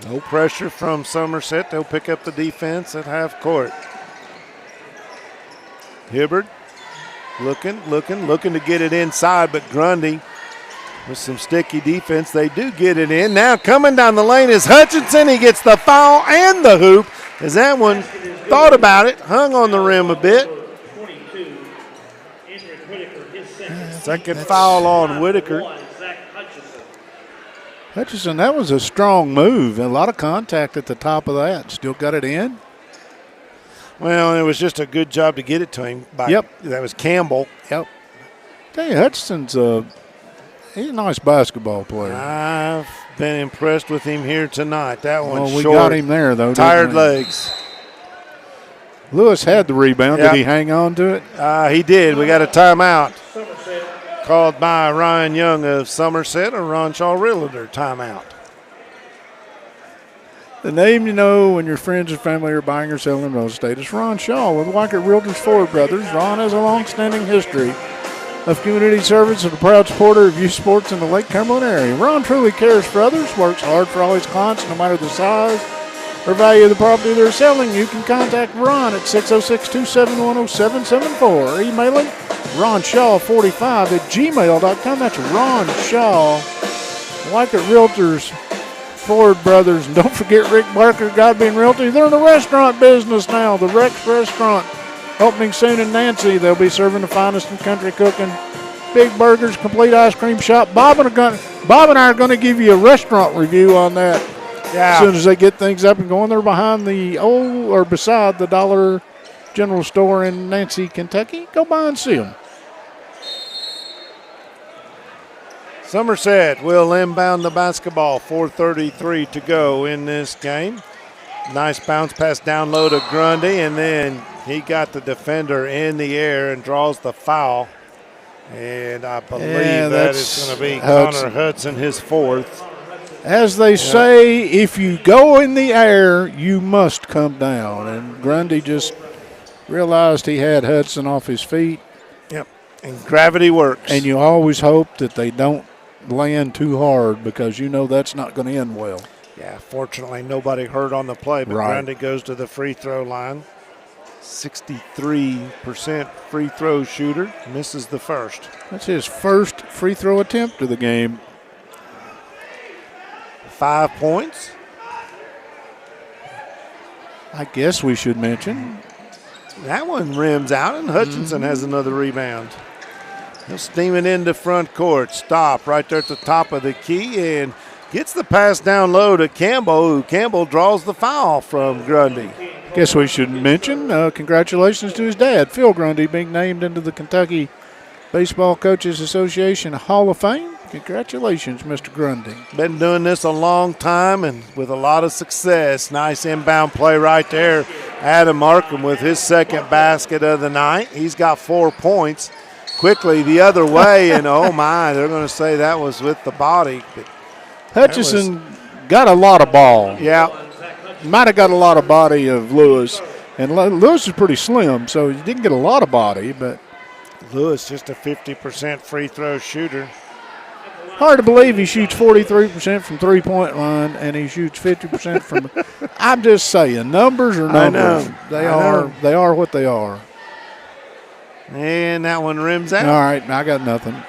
I: No pressure from Somerset. They'll pick up the defense at half court. Hibbert looking to get it inside, but Grundy with some sticky defense. They do get it in. Now coming down the lane is Hutchinson. He gets the foul and the hoop. As that one thought about it, hung on the rim a bit. Second foul on Whitaker.
E: Hutchinson, that was a strong move. A lot of contact at the top of that. Still got it in.
I: Well, it was just a good job to get it to him. That was Campbell.
E: Yep. Tell you, Hutchinson's he's a nice basketball player.
I: I've been impressed with him here tonight. That one's
E: we
I: short.
E: got him there, though.
I: Tired legs.
E: Lewis had the rebound.
I: Yep.
E: Did he hang on to it?
I: He did. We got a timeout called by Ryan Young of Somerset, a Ron Shaw Realtor timeout.
E: The name you know when your friends and family are buying or selling real estate is Ron Shaw with Weichert Realtors Ford Brothers. Ron has a long-standing history of community service and a proud supporter of youth sports in the Lake Cumberland area. Ron truly cares for others, works hard for all his clients no matter the size or value of the property they're selling. You can contact Ron at 606-271-0774 or email him ronshaw45@gmail.com. That's Ron Shaw, Weichert Realtors Ford Brothers. And don't forget Rick Barker, Godbean Realty. They're in the restaurant business now. The Rex Restaurant opening soon in Nancy. They'll be serving the finest in country cooking. Big burgers, complete ice cream shop. Bob and I are going to give you a restaurant review on that as soon as they get things up and going. They're behind beside the Dollar General Store in Nancy, Kentucky. Go by and see them.
I: Somerset will inbound the basketball. 4:33 to go in this game. Nice bounce pass down low to Grundy, and then he got the defender in the air and draws the foul. And I believe that is going to be Connor Hudson, his fourth.
E: As they say, if you go in the air, you must come down. And Grundy just realized he had Hudson off his feet.
I: Yep, and gravity works.
E: And you always hope that they don't land too hard because you know that's not going to end well.
I: Yeah, fortunately nobody hurt on the play, but Grundy goes to the free throw line. 63% free throw shooter, misses the first.
E: That's his first free throw attempt of the game.
I: 5 points.
E: I guess we should mention.
I: That one rims out, and Hutchinson has another rebound. He'll steam it into front court. Stop right there at the top of the key and gets the pass down low to Campbell, who Campbell draws the foul from Grundy.
E: Guess we should mention congratulations to his dad, Phil Grundy, being named into the Kentucky Baseball Coaches Association Hall of Fame. Congratulations, Mr. Grundy.
I: Been doing this a long time and with a lot of success. Nice inbound play right there. Adam Markham with his second basket of the night. He's got 4 points. Quickly the other way, and oh my, they're going to say that was with the body. But
E: Hutchison got a lot of ball.
I: Yeah.
E: Might have got a lot of body of Lewis. And Lewis is pretty slim, so he didn't get a lot of body. But
I: Lewis just a 50% free throw shooter.
E: Hard to believe he shoots 43% from three-point line and he shoots 50% from. I'm just saying, numbers are numbers. They are what they are.
I: And that one rims out.
E: All right, I got nothing.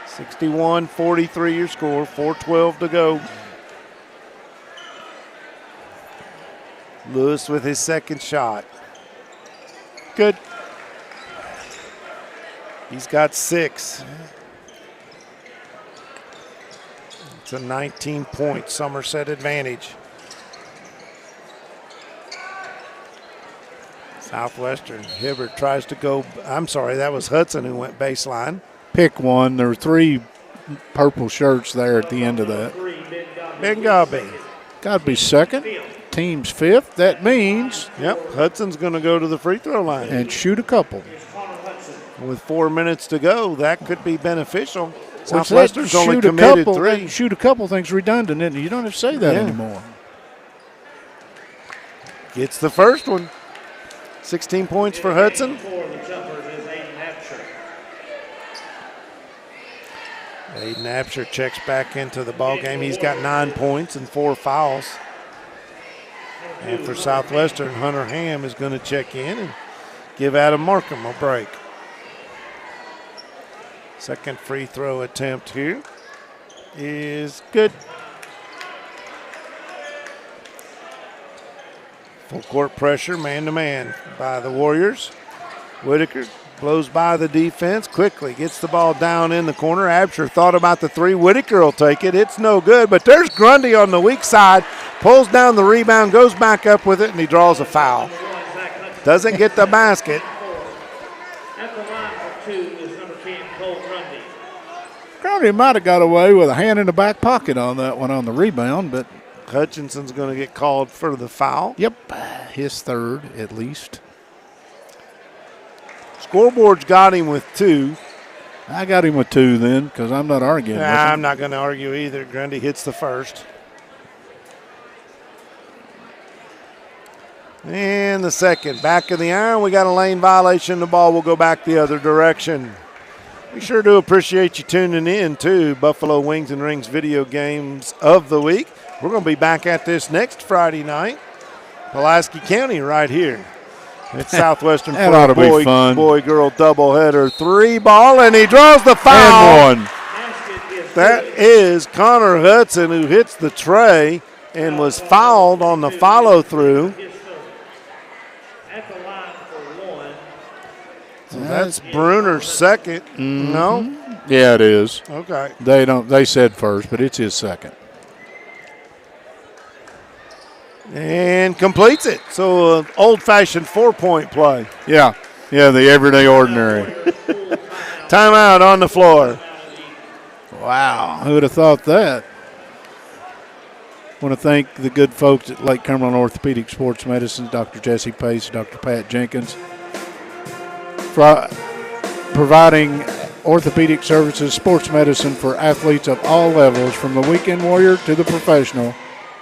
I: 61-43 your score, 4:12 to go. Lewis with his second shot. Good. He's got 6. It's a 19-point Somerset advantage. Southwestern. Hibbert tries to go. I'm sorry, that was Hudson who went baseline.
E: Pick one. There were 3 purple shirts there at the end of that.
I: Bengabe.
E: Got to be second. Team's 5th. That means.
I: Yep, Hudson's going to go to the free throw line.
E: And shoot a couple.
I: With 4 minutes to go, that could be beneficial. Southwestern's only committed 3.
E: Shoot a couple things redundant, isn't it? You don't have to say that anymore.
I: Gets the first one. 16 points for Hudson. Aiden Absher checks back into the ball game. He's got 9 points and 4 fouls. And for Southwestern, Hunter Ham is going to check in and give Adam Markham a break. Second free throw attempt here is good. Full court pressure, man-to-man by the Warriors. Whitaker blows by the defense, quickly gets the ball down in the corner. Absher thought about the 3. Whitaker will take it. It's no good, but there's Grundy on the weak side. Pulls down the rebound, goes back up with it, and he draws a foul. Doesn't get the basket.
B: At the line for 2 is number 10, Cole Grundy.
E: Grundy might have got away with a hand in the back pocket on that one on the rebound, but
I: Hutchinson's going to get called for the foul.
E: Yep, his 3rd at least.
I: Scoreboard's got him with 2.
E: I got him with 2 then because I'm not arguing with him.
I: I'm not going to argue either. Grundy hits the first. And the second, back of the iron. We got a lane violation. The ball will go back the other direction. We sure do appreciate you tuning in to Buffalo Wings and Rings video games of the week. We're going to be back at this next Friday night. Pulaski County right here. It's Southwestern for a boy-girl doubleheader. 3-ball, and he draws the foul.
E: And one.
I: That is Connor Hudson, who hits the tray and was fouled on the follow-through. So that's Bruner's second.
E: Mm-hmm.
I: No?
E: Yeah, it is.
I: Okay.
E: They said first, but it's his second.
I: And completes it. So old-fashioned 4-point play.
E: Yeah, the everyday ordinary.
I: Timeout on the floor.
E: Wow, who would have thought that? Want to thank the good folks at Lake Cumberland Orthopedic Sports Medicine, Dr. Jesse Pace, Dr. Pat Jenkins, for providing orthopedic services, sports medicine for athletes of all levels, from the weekend warrior to the professional.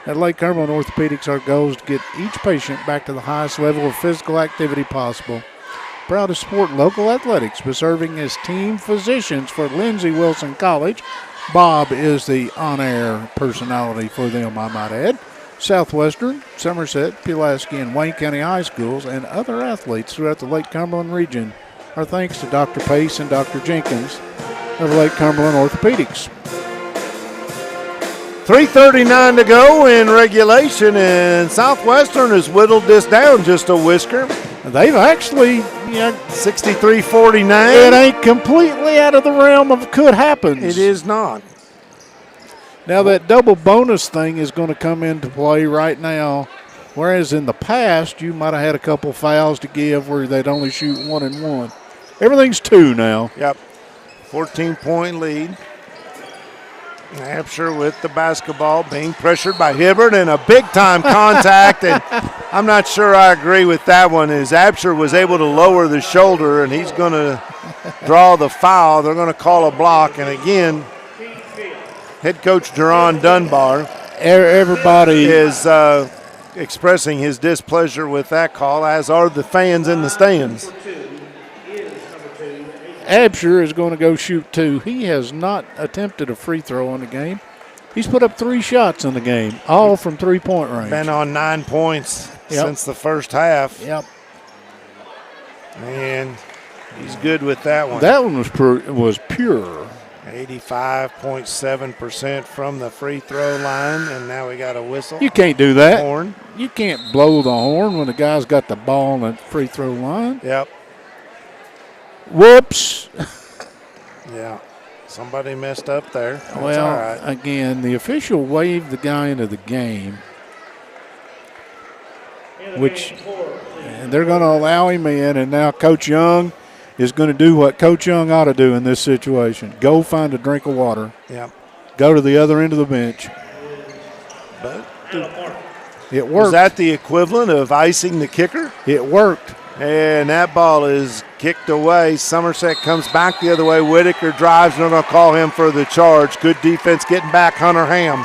E: At Lake Cumberland Orthopedics, our goal is to get each patient back to the highest level of physical activity possible. Proud to support local athletics by serving as team physicians for Lindsey Wilson College. Bob is the on-air personality for them, I might add. Southwestern, Somerset, Pulaski, and Wayne County High Schools, and other athletes throughout the Lake Cumberland region. Our thanks to Dr. Pace and Dr. Jenkins of Lake Cumberland Orthopedics.
I: 3:39 to go in regulation, and Southwestern has whittled this down just a whisker.
E: They've actually,
I: 63-49.
E: It ain't completely out of the realm of could happen.
I: It is not.
E: Now that double bonus thing is going to come into play right now, whereas in the past you might have had a couple fouls to give where they'd only shoot 1 and 1. Everything's 2 now.
I: Yep. 14-point lead. Absher with the basketball, being pressured by Hibbert, and a big-time contact. And I'm not sure I agree with that one, as Absher was able to lower the shoulder, and he's going to draw the foul. They're going to call a block. And again, head coach Jerron Dunbar
E: everybody
I: is expressing his displeasure with that call, as are the fans in the stands.
E: Absher is going to go shoot 2. He has not attempted a free throw in the game. He's put up 3 shots in the game, all from 3-point range.
I: Been on 9 points since the first half.
E: Yep.
I: And he's good with that one.
E: That one was pure.
I: 85.7% from the free throw line, and now we got a whistle.
E: You can't do that.
I: Horn.
E: You can't blow the horn when the guy's got the ball on the free throw line.
I: Yep.
E: Whoops.
I: Yeah. Somebody messed up there. That's
E: well,
I: all right.
E: Again, the official waved the guy into the game, which they're going to allow him in, and now Coach Young is going to do what Coach Young ought to do in this situation. Go find a drink of water.
I: Yep.
E: Go to the other end of the bench.
I: But
E: it worked.
I: Was that the equivalent of icing the kicker?
E: It worked.
I: And that ball is kicked away. Somerset comes back the other way. Whitaker drives, and they're going to call him for the charge. Good defense getting back Hunter Ham.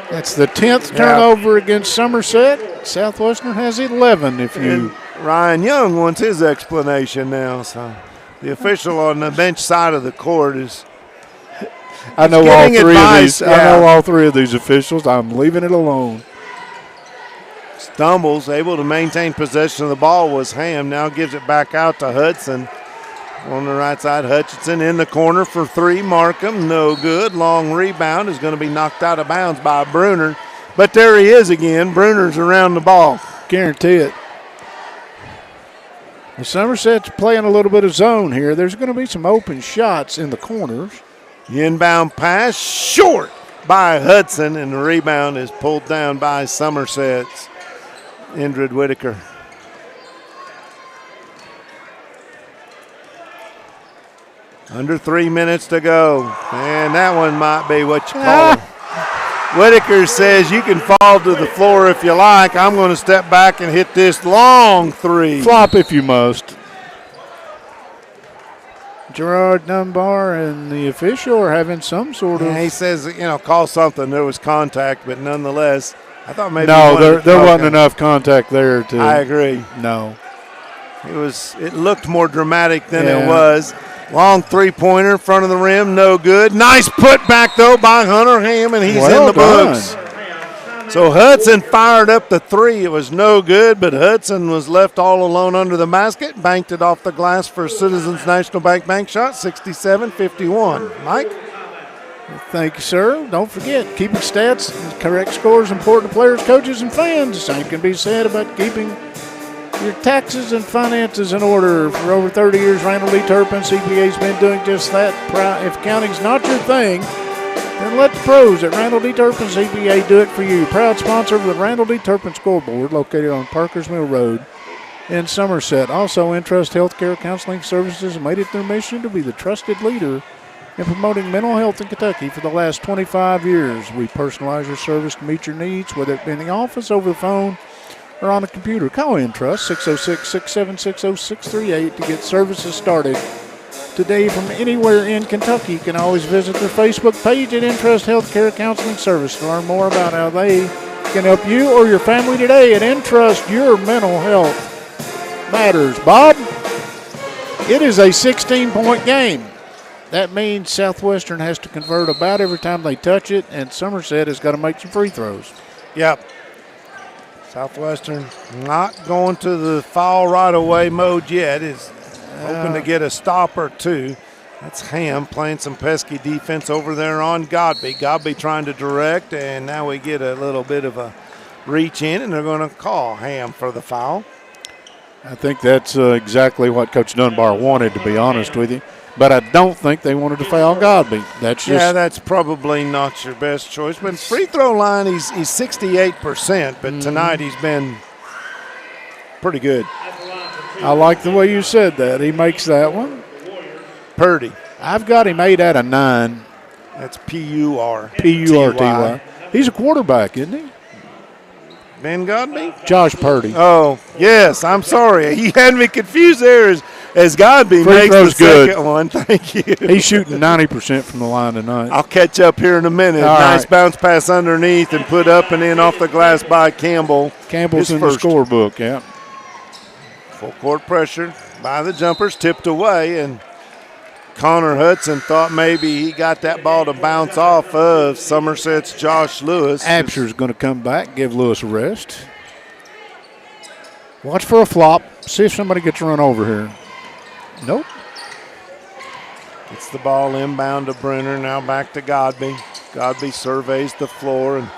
E: That's the 10th turnover against Somerset. Southwestern has 11 if you.
I: And Ryan Young wants his explanation now. So the official on the bench side of the court is
E: I know all 3 of these. I know all 3 of these officials. I'm leaving it alone.
I: Stumbles, able to maintain possession of the ball was Ham. Now gives it back out to Hudson. On the right side, Hutchinson in the corner for 3. Markham, no good. Long rebound is going to be knocked out of bounds by Bruner. But there he is again. Bruner's around the ball.
E: Guarantee it. The Somerset's playing a little bit of zone here. There's going to be some open shots in the corners.
I: The inbound pass short by Hudson, and the rebound is pulled down by Somerset's Indrid Whitaker. Under 3 minutes to go, and that one might be what you call it. Whitaker says you can fall to the floor if you like. I'm going to step back and hit this long 3.
E: Flop if you must. Gerard Dunbar and the official are having some sort of.
I: Yeah, he says, call something. There was contact, but nonetheless, I thought maybe
E: No, there wasn't enough contact there to.
I: I agree.
E: No.
I: It looked more dramatic than it was. Long three-pointer in front of the rim, no good. Nice put back, though, by Hunter Ham, and he's in the books. So Hudson fired up the three. It was no good, but Hudson was left all alone under the basket, banked it off the glass for Citizens National Bank bank shot, 67-51. Mike?
E: Thank you, sir. Don't forget, keeping stats and correct scores important to players, coaches, and fans. The same can be said about keeping your taxes and finances in order. For over 30 years, Randall D. Turpin, CPA, has been doing just that. If accounting's not your thing, then let the pros at Randall D. Turpin CPA do it for you. Proud sponsor of the Randall D. Turpin Scoreboard, located on Parkers Mill Road in Somerset. Also, Entrust Healthcare Counseling Services made it their mission to be the trusted leader in promoting mental health in Kentucky for the last 25 years. We personalize your service to meet your needs, whether it be in the office, over the phone, or on the computer. Call Entrust 606-676-0638 to get services started today from anywhere in Kentucky. You can always visit their Facebook page at Entrust Healthcare Counseling Service to learn more about how they can help you or your family today. At Entrust, your mental health matters. Bob, it is a 16-point game. That means Southwestern has to convert about every time they touch it, and Somerset has got to make some free throws.
I: Yep. Southwestern not going to the foul right away mode yet. Is hoping to get a stop or two. That's Ham playing some pesky defense over there on Godby. Godby trying to direct, and now we get a little bit of a reach in, and they're going to call Ham for the foul.
E: I think that's exactly what Coach Dunbar wanted, to be honest with you. But I don't think they wanted to foul Godby.
I: That's probably not your best choice. But free throw line, he's 68%, but tonight he's been pretty good.
E: I like the way you said that. He makes that one.
I: Purdy.
E: I've got him 8 out of 9.
I: That's P-U-R.
E: P-U-R-T-Y. He's a quarterback, isn't he?
I: Ben Godby?
E: Josh Purdy.
I: Oh, yes. I'm sorry. He had me confused there as Godby makes the second one. Thank you.
E: He's shooting 90% from the line tonight.
I: I'll catch up here in a minute.
E: All
I: nice
E: right.
I: bounce pass underneath and put up and in off the glass by Campbell.
E: Campbell's in the scorebook, yeah.
I: Full court pressure by the jumpers, tipped away, and Connor Hudson thought maybe he got that ball to bounce off of Somerset's Josh Lewis.
E: Absher's going to come back, give Lewis a rest. Watch for a flop. See if somebody gets run over here. Nope.
I: Gets the ball inbound to Brenner, now back to Godby. Godby surveys the floor, and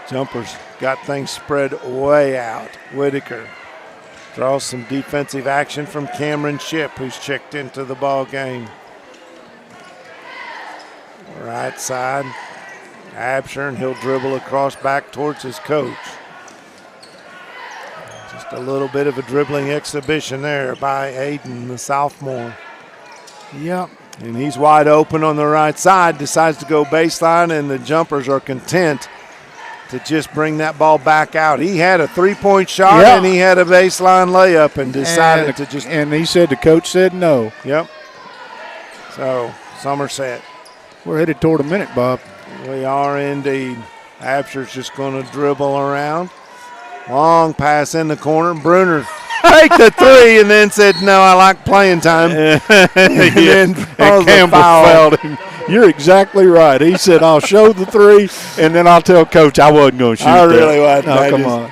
I: jumpers got things spread way out. Whitaker draws some defensive action from Cameron Shipp, who's checked into the ball game. Right side, Absher, and he'll dribble across back towards his coach. Just a little bit of a dribbling exhibition there by Aiden, the sophomore.
E: Yep.
I: And he's wide open on the right side, decides to go baseline, and the jumpers are content to just bring that ball back out. He had a three-point shot, and he had a baseline layup and decided to just.
E: And he said the coach said no.
I: Yep. So, Somerset.
E: We're headed toward a minute, Bob.
I: We are indeed. Absher's just going to dribble around. Long pass in the corner. Bruner take the three and then said, no, I like playing time. and
E: Campbell fouled him. You're exactly right. He said, I'll show the three, and then I'll tell Coach I wasn't going to shoot
I: I really wasn't.
E: No, come on.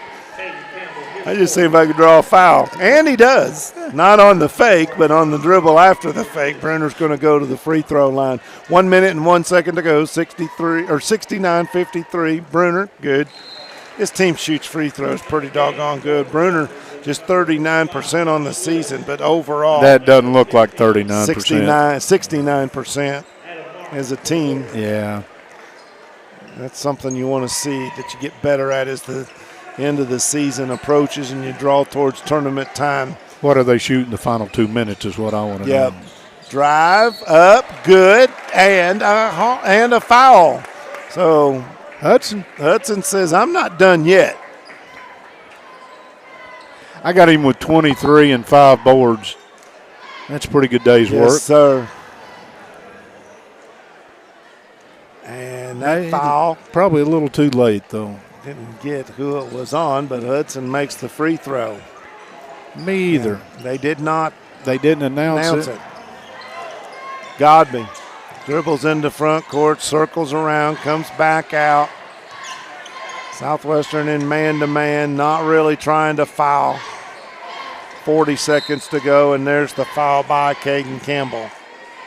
I: I just see if I could draw a foul. And he does. Not on the fake, but on the dribble after the fake. Brenner's going to go to the free throw line. 1 minute and 1 second to go. 69-53. Bruner, good. This team shoots free throws pretty doggone good. Bruner just 39% on the season, but overall.
E: That doesn't look like 39%.
I: 69% as a team.
E: Yeah.
I: That's something you want to see that you get better at as the end of the season approaches and you draw towards tournament time.
E: What are they shooting the final 2 minutes is what I want to know.
I: Drive up, good, and a foul. So Hudson says, I'm not done yet.
E: I got him with 23 and 5 boards. That's a pretty good day's work.
I: Yes, sir. And that foul.
E: Probably a little too late, though.
I: Didn't get who it was on, but Hudson makes the free throw.
E: Me either.
I: And they did not.
E: They didn't announce it.
I: Godby dribbles into front court, circles around, comes back out. Southwestern in man-to-man, not really trying to foul. 40 seconds to go, and there's the foul by Caden Campbell.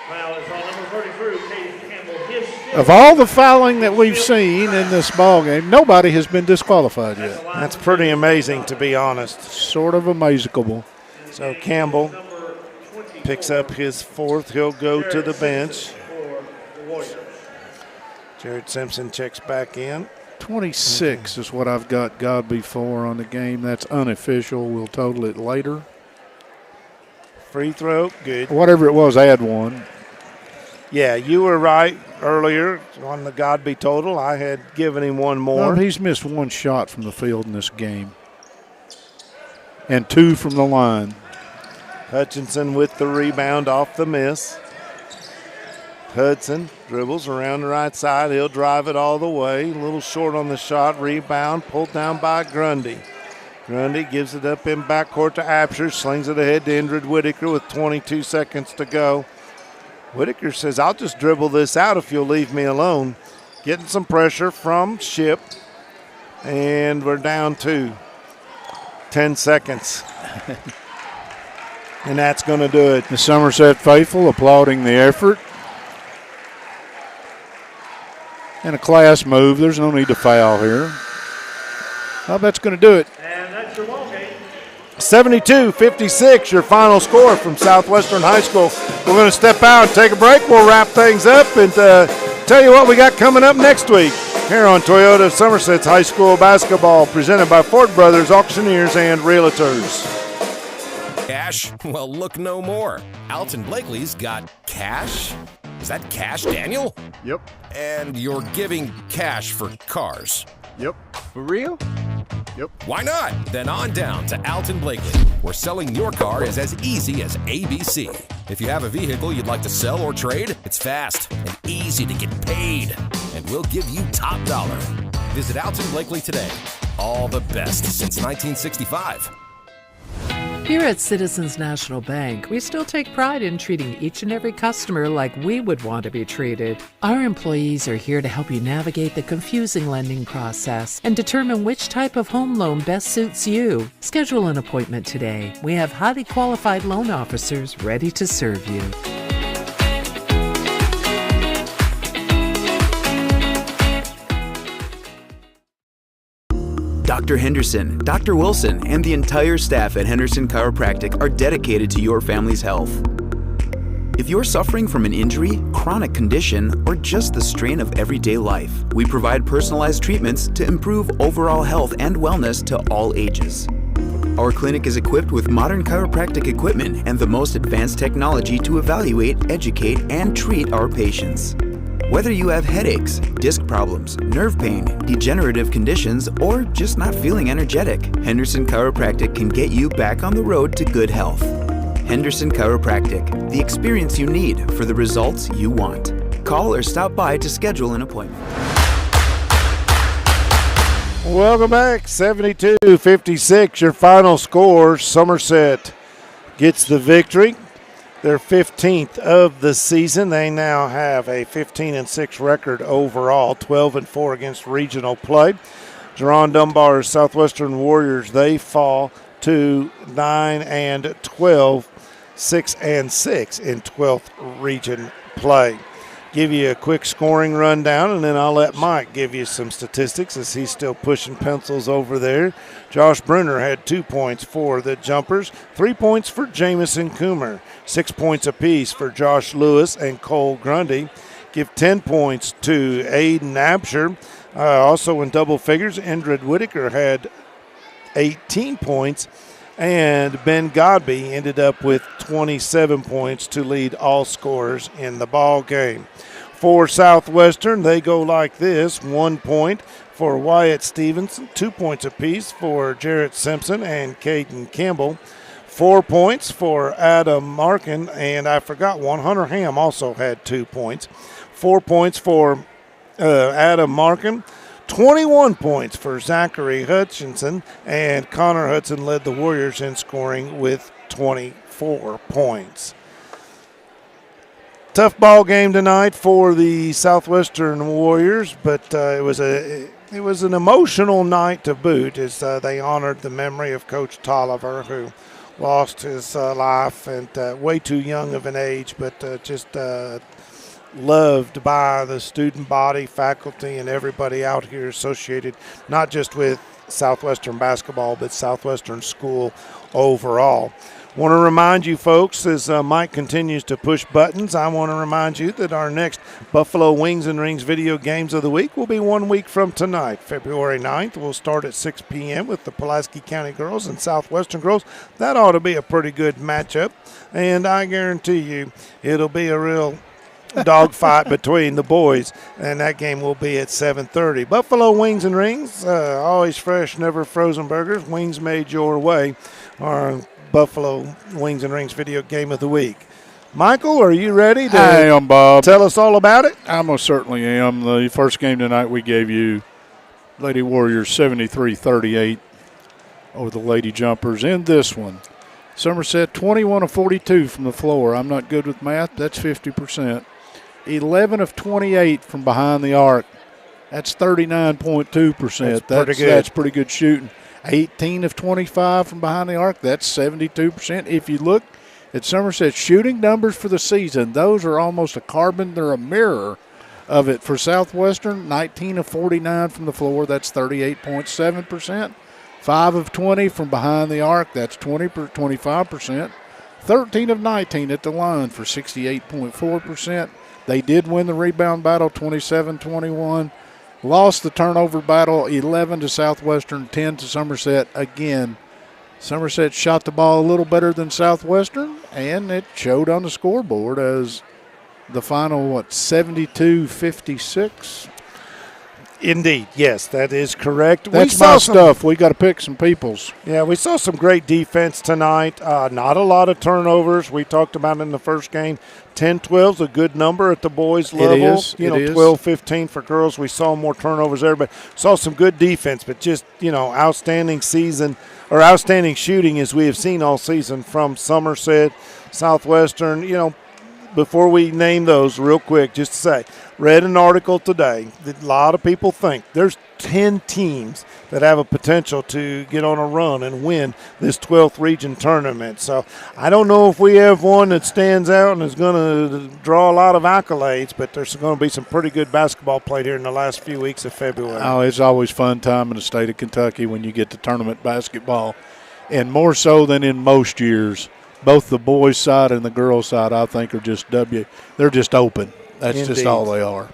B: Foul is on number 33, Caden Campbell. His
E: Of all the fouling that we've seen in this ball game, nobody has been disqualified yet.
I: That's pretty amazing, to be honest.
E: Sort of amazable.
I: So Campbell picks up his fourth. He'll go to the bench. Jared Simpson checks back in.
E: 26 is what I've got Godby for on the game. That's unofficial. We'll total it later.
I: Free throw, good.
E: Whatever it was, add one.
I: Yeah, you were right earlier on the Godby total. I had given him one more.
E: Well, he's missed one shot from the field in this game. And 2 from the line.
I: Hutchinson with the rebound off the miss. Hudson dribbles around the right side. He'll drive it all the way. A little short on the shot. Rebound pulled down by Grundy. Grundy gives it up in backcourt to Absher. Slings it ahead to Indrid Whitaker with 22 seconds to go. Whitaker says, I'll just dribble this out if you'll leave me alone. Getting some pressure from Ship. And we're down to 10 seconds. And that's going to do it.
E: The Somerset faithful applauding the effort. And a class move. There's no need to foul here. Well, that's going to do it.
B: And that's your ball game.
I: 72-56, your final score from Southwestern High School. We're going to step out and take a break. We'll wrap things up and tell you what we got coming up next week here on Toyota Somerset's High School Basketball, presented by Ford Brothers Auctioneers and Realtors.
G: Cash? Well, look no more. Alton Blakely's got cash. Is that cash, Daniel?
P: Yep.
G: And you're giving cash for cars?
P: Yep. For real? Yep.
G: Why not? Then on down to Alton Blakely, where selling your car is as easy as ABC. If you have a vehicle you'd like to sell or trade, it's fast and easy to get paid. And we'll give you top dollar. Visit Alton Blakely today. All the best since 1965.
Q: Here at Citizens National Bank, we still take pride in treating each and every customer like we would want to be treated. Our employees are here to help you navigate the confusing lending process and determine which type of home loan best suits you. Schedule an appointment today. We have highly qualified loan officers ready to serve you.
N: Dr. Henderson, Dr. Wilson, and the entire staff at Henderson Chiropractic are dedicated to your family's health. If you're suffering from an injury, chronic condition, or just the strain of everyday life, we provide personalized treatments to improve overall health and wellness to all ages. Our clinic is equipped with modern chiropractic equipment and the most advanced technology to evaluate, educate, and treat our patients. Whether you have headaches, disc problems, nerve pain, degenerative conditions, or just not feeling energetic, Henderson Chiropractic can get you back on the road to good health. Henderson Chiropractic, the experience you need for the results you want. Call or stop by to schedule an appointment.
I: Welcome back. 72-56, your final score. Somerset gets the victory. Their 15th of the season. They now have a 15-6 record overall, 12-4 against regional play. Jerron Dunbar's Southwestern Warriors, they fall to 9-12, 6-6 in 12th region play. Give you a quick scoring rundown, and then I'll let Mike give you some statistics as he's still pushing pencils over there. Josh Bruner had 2 points for the Jumpers, 3 points for Jamison Coomer, 6 points apiece for Josh Lewis and Cole Grundy. Give 10 points to Aiden Absher. Also in double figures, Indrid Whitaker had 18 points, and Ben Godby ended up with 27 points to lead all scorers in the ball game. For Southwestern, they go like this: 1 point for Wyatt Stevenson, 2 points apiece for Jarrett Simpson and Caden Campbell, 4 points for Adam Markin, and I forgot one, Hunter Ham also had 2 points. 4 points for Adam Markham. 21 points for Zachary Hutchinson, and Connor Hudson led the Warriors in scoring with 24 points. Tough ball game tonight for the Southwestern Warriors, but it was an emotional night to boot as they honored the memory of Coach Tolliver, who lost his life at way too young of an age, but just loved by the student body, faculty, and everybody out here associated not just with Southwestern basketball, but Southwestern school overall. Want to remind you folks, as Mike continues to push buttons, I want to remind you that our next Buffalo Wings and Rings video games of the week will be 1 week from tonight. February 9th, we'll start at 6 p.m. with the Pulaski County girls and Southwestern girls. That ought to be a pretty good matchup, and I guarantee you it'll be a real dogfight between the boys, and that game will be at 7:30. Buffalo Wings and Rings, always fresh, never frozen burgers. Wings made your way. Our Buffalo Wings and Rings video game of the week. Michael, are you ready to
E: I am, Bob.
I: Tell us all about it?
E: I most certainly am. The first game tonight we gave you Lady Warriors 73-38 over the Lady Jumpers. In this one, Somerset 21 of 42 from the floor. I'm not good with math. That's 50%. 11 of 28 from behind the arc. That's 39.2%. That's pretty good shooting. 18 of 25 from behind the arc. That's 72%. If you look at Somerset's shooting numbers for the season, those are almost a carbon. They're a mirror of it. For Southwestern, 19 of 49 from the floor. That's 38.7%. 5 of 20 from behind the arc. That's 25%. 13 of 19 at the line for 68.4%. They did win the rebound battle 27-21. Lost the turnover battle 11 to Southwestern, 10 to Somerset. Again, Somerset shot the ball a little better than Southwestern, and it showed on the scoreboard as the final, 72-56?
I: Indeed, yes, that is correct.
E: That's my stuff. We got to pick some people's.
I: Yeah, we saw some great defense tonight. Not a lot of turnovers. We talked about in the first game. 10-12 is a good number at the boys' level.
E: It is.
I: 12-15 for girls. We saw more turnovers there, but saw some good defense. But just, outstanding season or outstanding shooting as we have seen all season from Somerset, Southwestern. Before we name those real quick, just to say, read an article today that a lot of people think there's 10 teams that have a potential to get on a run and win this 12th region tournament. So I don't know if we have one that stands out and is going to draw a lot of accolades, but there's going to be some pretty good basketball played here in the last few weeks of February.
E: Oh, it's always fun time in the state of Kentucky when you get to tournament basketball, and more so than in most years. Both the boys' side and the girls' side, I think, are just they're just open. That's
I: Indeed.
E: just all they are.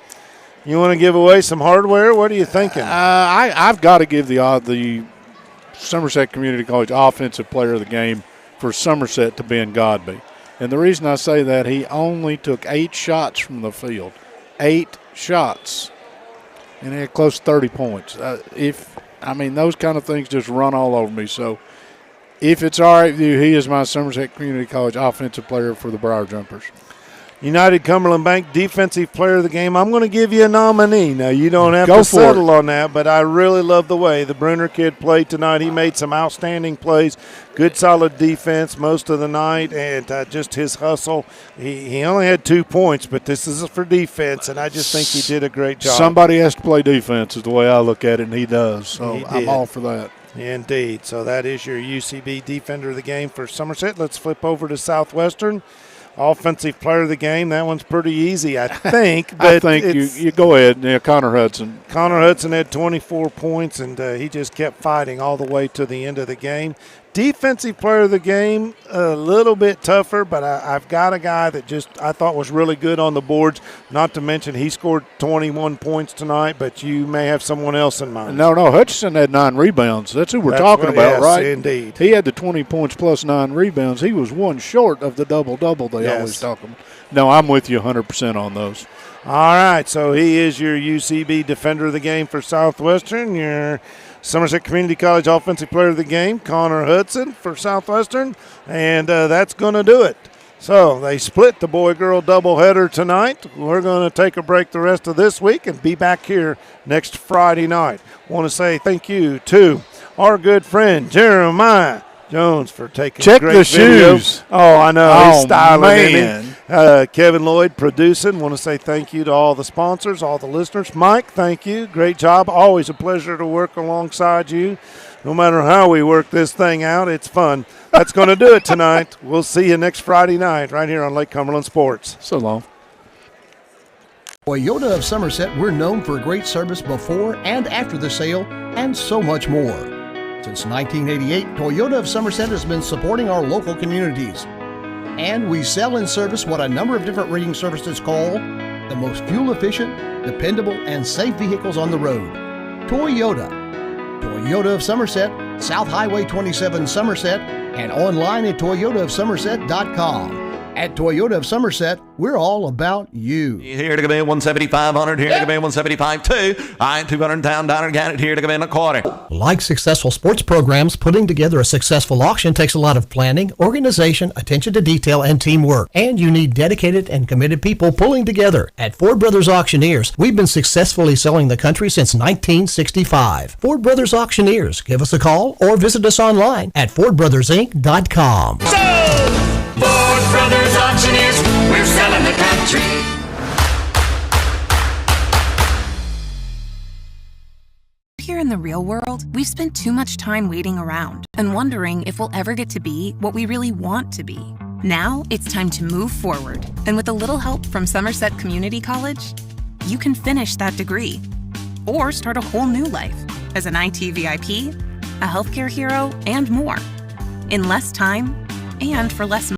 I: You want to give away some hardware? What are you thinking?
E: I've got to give the Somerset Community College Offensive Player of the Game for Somerset to Ben Godby. And the reason I say that, he only took 8 shots from the field. 8 shots. And he had close to 30 points. Those kind of things just run all over me. So, if it's all right with you, he is my Somerset Community College Offensive Player for the Briar Jumpers.
I: United Cumberland Bank Defensive Player of the Game. I'm going to give you a nominee. Now, you don't have to settle on that, but I really love the way the Bruner kid played tonight. He made some outstanding plays, good solid defense most of the night, and just his hustle. He only had 2 points, but this is for defense, and I just think he did a great job.
E: Somebody has to play defense is the way I look at it, and he does. So I'm all for that.
I: Indeed. So that is your UCB Defender of the Game for Somerset. Let's flip over to Southwestern. Offensive Player of the Game. That one's pretty easy, I think.
E: I think you go ahead. Yeah, Connor Hudson.
I: Connor Hudson had 24 points, and he just kept fighting all the way to the end of the game. Defensive Player of the Game, a little bit tougher, but I've got a guy that I thought was really good on the boards. Not to mention he scored 21 points tonight, but you may have someone else in mind.
E: No, Hutchinson had 9 rebounds. That's who we're talking about,
I: yes,
E: right?
I: Indeed.
E: He had the 20 points plus 9 rebounds. He was one short of the double-double they always talk about. No, I'm with you 100% on those.
I: All right, so he is your UCB Defender of the Game for Southwestern. Your Somerset Community College Offensive Player of the Game, Connor Hudson for Southwestern. And that's going to do it. So they split the boy-girl doubleheader tonight. We're going to take a break the rest of this week and be back here next Friday night. Want to say thank you to our good friend Jeremiah Jones for taking
E: Check
I: a great
E: the
I: video.
E: shoes.
I: Oh, I know. He's styling,
E: man.
I: isn't he? Kevin Lloyd producing. Want to say thank you to all the sponsors, all the listeners. Mike, thank you. Great job. Always a pleasure to work alongside you. No matter how we work this thing out, it's fun. That's going to do it tonight. We'll see you next Friday night right here on Lake Cumberland Sports.
E: So long.
J: Toyota of Somerset, we're known for great service before and after the sale, and so much more. Since 1988, Toyota of Somerset has been supporting our local communities. And we sell and service what a number of different rating services call the most fuel-efficient, dependable, and safe vehicles on the road. Toyota. Toyota of Somerset, South Highway 27 Somerset, and online at toyotaofsomerset.com. At Toyota of Somerset, we're all about you.
K: Here to come in 17500, here to come in 175.2. I ain't 200 down, got it here to come in a quarter.
J: Like successful sports programs, putting together a successful auction takes a lot of planning, organization, attention to detail, and teamwork. And you need dedicated and committed people pulling together. At Ford Brothers Auctioneers, we've been successfully selling the country since 1965. Ford Brothers Auctioneers. Give us a call or visit us online at FordBrothersInc.com.
L: Ford Brothers Auctioneers, we're selling the country.
H: Here in the real world, we've spent too much time waiting around and wondering if we'll ever get to be what we really want to be. Now it's time to move forward. And with a little help from Somerset Community College, you can finish that degree or start a whole new life as an IT VIP, a healthcare hero, and more. In less time and for less money.